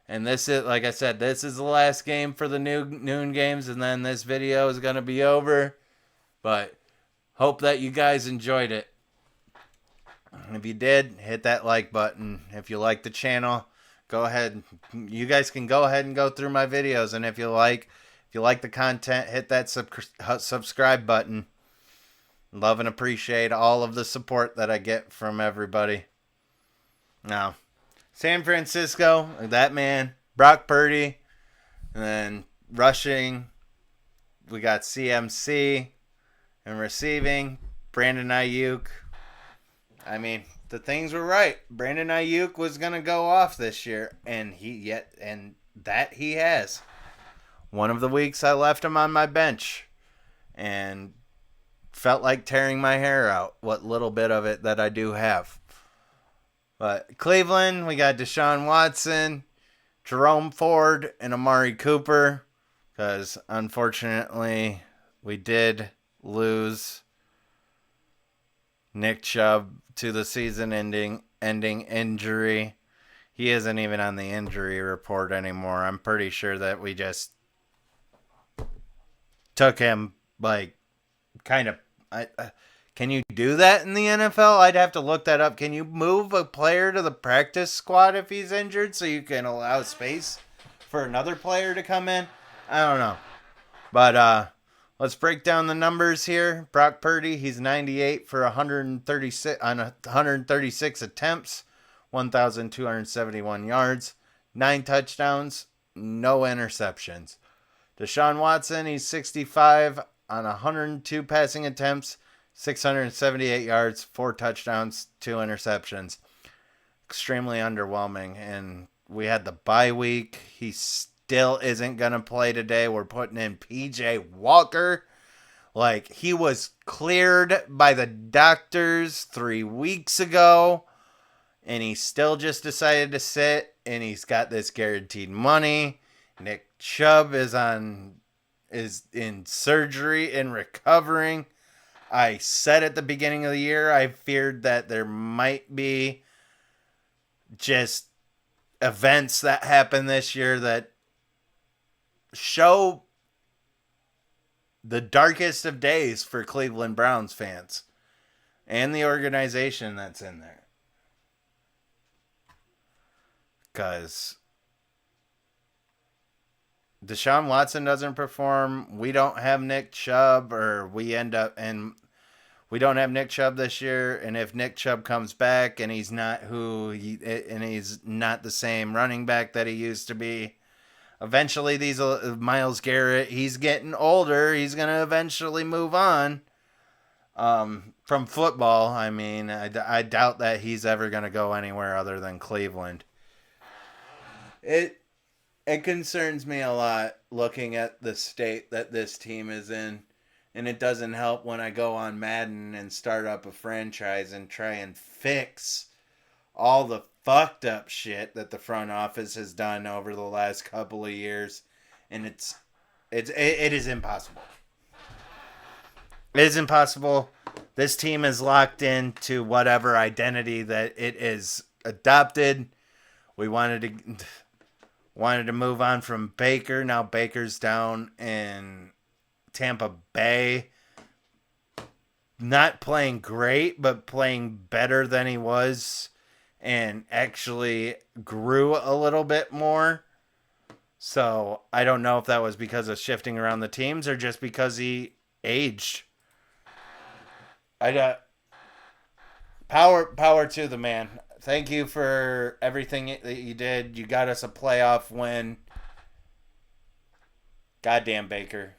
[SPEAKER 1] And this is, like I said, this is the last game for the noon games, and then this video is going to be over. But hope that you guys enjoyed it. And if you did, hit that like button. If you like the channel, go ahead. You guys can go ahead and go through my videos. And if you like the content, hit that subscribe button. Love and appreciate all of the support that I get from everybody. Now, San Francisco, that man, Brock Purdy. And then rushing, we got CMC. And receiving, Brandon Ayuk. I mean, the things were right. Brandon Ayuk was going to go off this year, and he has. One of the weeks I left him on my bench and felt like tearing my hair out, what little bit of it that I do have. But Cleveland, we got Deshaun Watson, Jerome Ford, and Amari Cooper, because unfortunately we did lose Nick Chubb to the season-ending injury. He isn't even on the injury report anymore. I'm pretty sure that we just took him, like, kind of... can you do that in the NFL? I'd have to look that up. Can you move a player to the practice squad if he's injured so you can allow space for another player to come in? I don't know. But Let's break down the numbers here. Brock Purdy, he's 98 for 136 on 136 attempts, 1,271 yards, 9 touchdowns, no interceptions. Deshaun Watson, he's 65 on 102 passing attempts, 678 yards, 4 touchdowns, 2 interceptions. Extremely underwhelming. And we had the bye week. He still isn't going to play today. We're putting in PJ Walker. Like, he was cleared by the doctors 3 weeks ago, and he still just decided to sit, and he's got this guaranteed money. Nick Chubb is in surgery and recovering. I said at the beginning of the year, I feared that there might be just events that happen this year that show the darkest of days for Cleveland Browns fans and the organization that's in there. Because Deshaun Watson doesn't perform. We don't have Nick Chubb, or we don't have Nick Chubb this year. And if Nick Chubb comes back and he's not he's not the same running back that he used to be, eventually Myles Garrett, he's getting older. He's going to eventually move on from football. I mean, I doubt that he's ever going to go anywhere other than Cleveland. It concerns me a lot looking at the state that this team is in. And it doesn't help when I go on Madden and start up a franchise and try and fix all the fucked up shit that the front office has done over the last couple of years. And it is impossible. It is impossible. This team is locked into whatever identity that it is adopted. We wanted to move on from Baker. Now Baker's down in Tampa Bay, not playing great, but playing better than he was, and actually grew a little bit more. So I don't know if that was because of shifting around the teams or just because he aged. Power to the man. Thank you for everything that you did. You got us a playoff win. Goddamn Baker.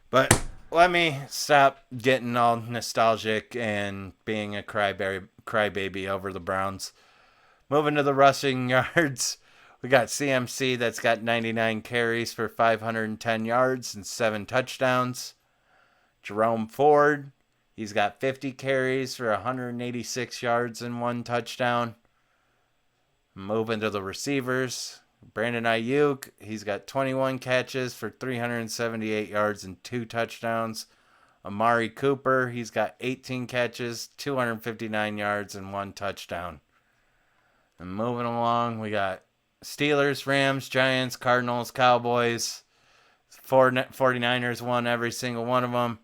[SPEAKER 1] But let me stop getting all nostalgic and being a crybaby over the Browns. Moving to the rushing yards, we got CMC that's got 99 carries for 510 yards and 7 touchdowns. Jerome Ford, he's got 50 carries for 186 yards and 1 touchdown. Moving to the receivers, Brandon Ayuk, he's got 21 catches for 378 yards and 2 touchdowns. Amari Cooper, he's got 18 catches, 259 yards, and 1 touchdown. And moving along, we got Steelers, Rams, Giants, Cardinals, Cowboys. 49ers won every single one of them.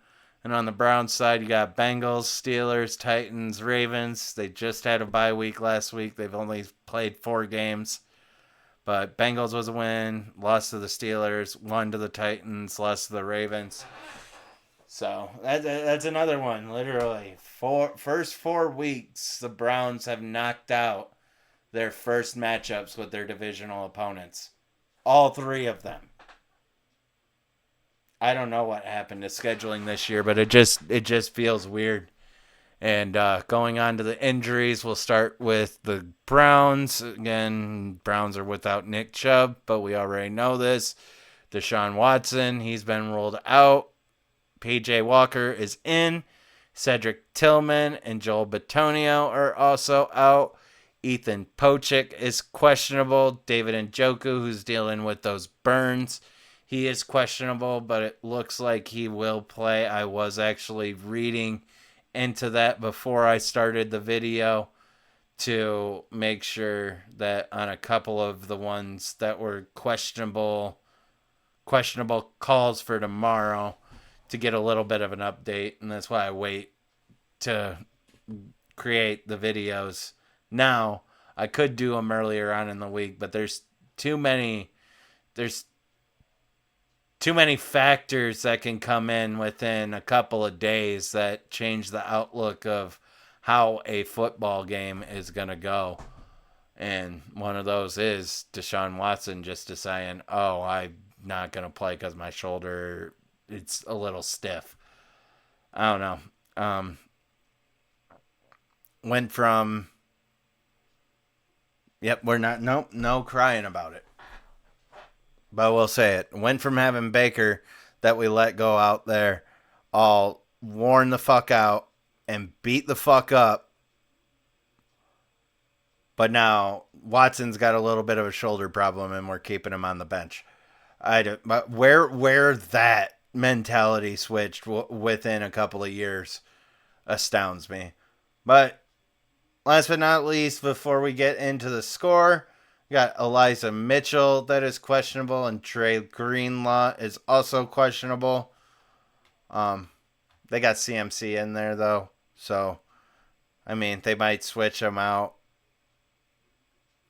[SPEAKER 1] And on the Browns side, you got Bengals, Steelers, Titans, Ravens. They just had a bye week last week. They've only played 4 games. But Bengals was a win, lost to the Steelers, won to the Titans, lost to the Ravens. So that's another one. Literally, first 4 weeks, the Browns have knocked out their first matchups with their divisional opponents. All 3 of them. I don't know what happened to scheduling this year, but it just feels weird. And going on to the injuries, we'll start with the Browns. Again, Browns are without Nick Chubb, but we already know this. Deshaun Watson, he's been ruled out. PJ Walker is in. Cedric Tillman and Joel Bitonio are also out. Ethan Pochik is questionable. David Njoku, who's dealing with those burns, he is questionable, but it looks like he will play. I was actually reading into that before I started the video to make sure that on a couple of the ones that were questionable calls for tomorrow to get a little bit of an update. And that's why I wait to create the videos now. I could do them earlier on in the week, but there's too many too many factors that can come in within a couple of days that change the outlook of how a football game is going to go. And one of those is Deshaun Watson just deciding, oh, I'm not going to play because my shoulder, it's a little stiff. I don't know. Went from, yep, we're not, nope, no crying about it. But we'll say it. Went from having Baker that we let go out there all worn the fuck out and beat the fuck up. But now Watson's got a little bit of a shoulder problem and we're keeping him on the bench. But where that mentality switched within a couple of years astounds me. But last but not least, before we get into the score, we got Elijah Mitchell that is questionable, and Trey Greenlaw is also questionable. They got CMC in there though, so I mean they might switch them out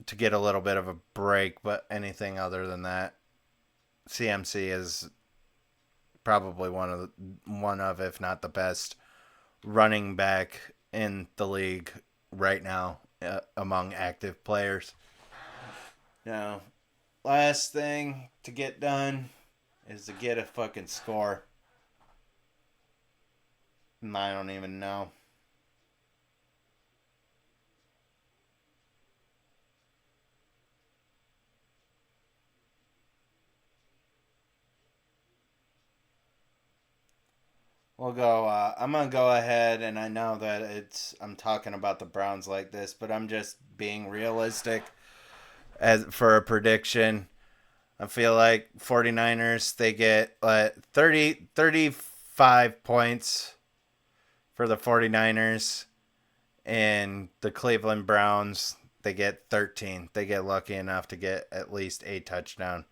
[SPEAKER 1] to get a little bit of a break, but anything other than that, CMC is probably one of if not the best running back in the league right now among active players. Now, last thing to get done is to get a fucking score. And I don't even know. We'll go. I'm gonna go ahead, and I know that I'm talking about the Browns like this, but I'm just being realistic. As for a prediction, I feel like 49ers, they get 35 points for the 49ers, and the Cleveland Browns, they get 13. They get lucky enough to get at least a touchdown.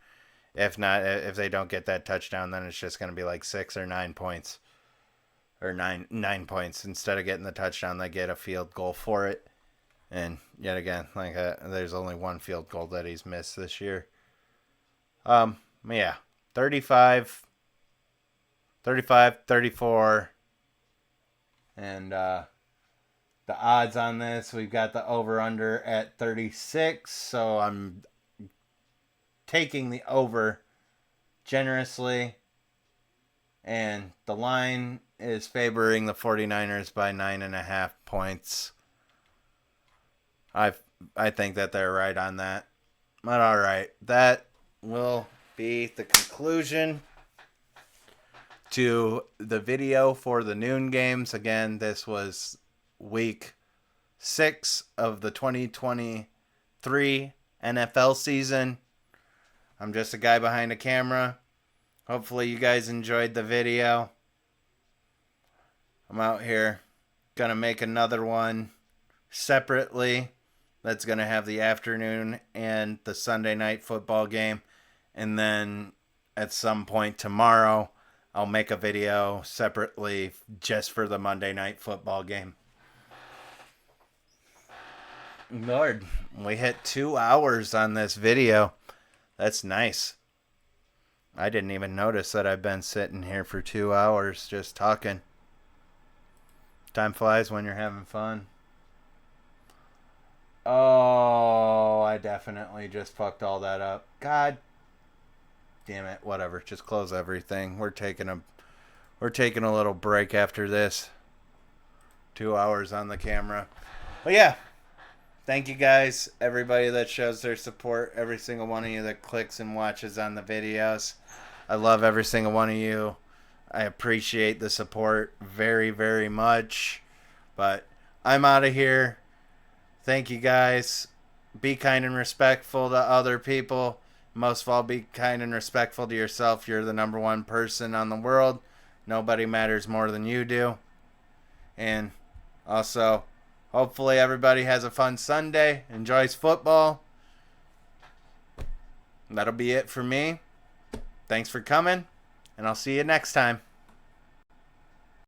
[SPEAKER 1] If not, if they don't get that touchdown, then it's just going to be like 6 or 9 points. Or nine points. Instead of getting the touchdown, they get a field goal for it. And yet again, there's only one field goal that he's missed this year. Yeah, 35, 34. And the odds on this, we've got the over-under at 36. So I'm taking the over generously. And the line is favoring the 49ers by 9.5 points. I think that they're right on that. But all right, that will be the conclusion to the video for the noon games. Again, this was week 6 of the 2023 NFL season. I'm just a guy behind a camera. Hopefully you guys enjoyed the video. I'm out here. Gonna make another one separately. That's gonna have the afternoon and the Sunday night football game. And then at some point tomorrow, I'll make a video separately just for the Monday night football game. Lord, we hit 2 hours on this video. That's nice. I didn't even notice that I've been sitting here for 2 hours just talking. Time flies when you're having fun. Oh, I definitely just fucked all that up. God damn it. Whatever. Just close everything. We're taking a little break after this. 2 hours on the camera. But yeah. Thank you guys. Everybody that shows their support. Every single one of you that clicks and watches on the videos. I love every single one of you. I appreciate the support very, very much. But I'm out of here. Thank you guys. Be kind and respectful to other people. Most of all, be kind and respectful to yourself. You're the number one person on the world. Nobody matters more than you do. And also, hopefully everybody has a fun Sunday. Enjoys football. That'll be it for me. Thanks for coming. And I'll see you next time.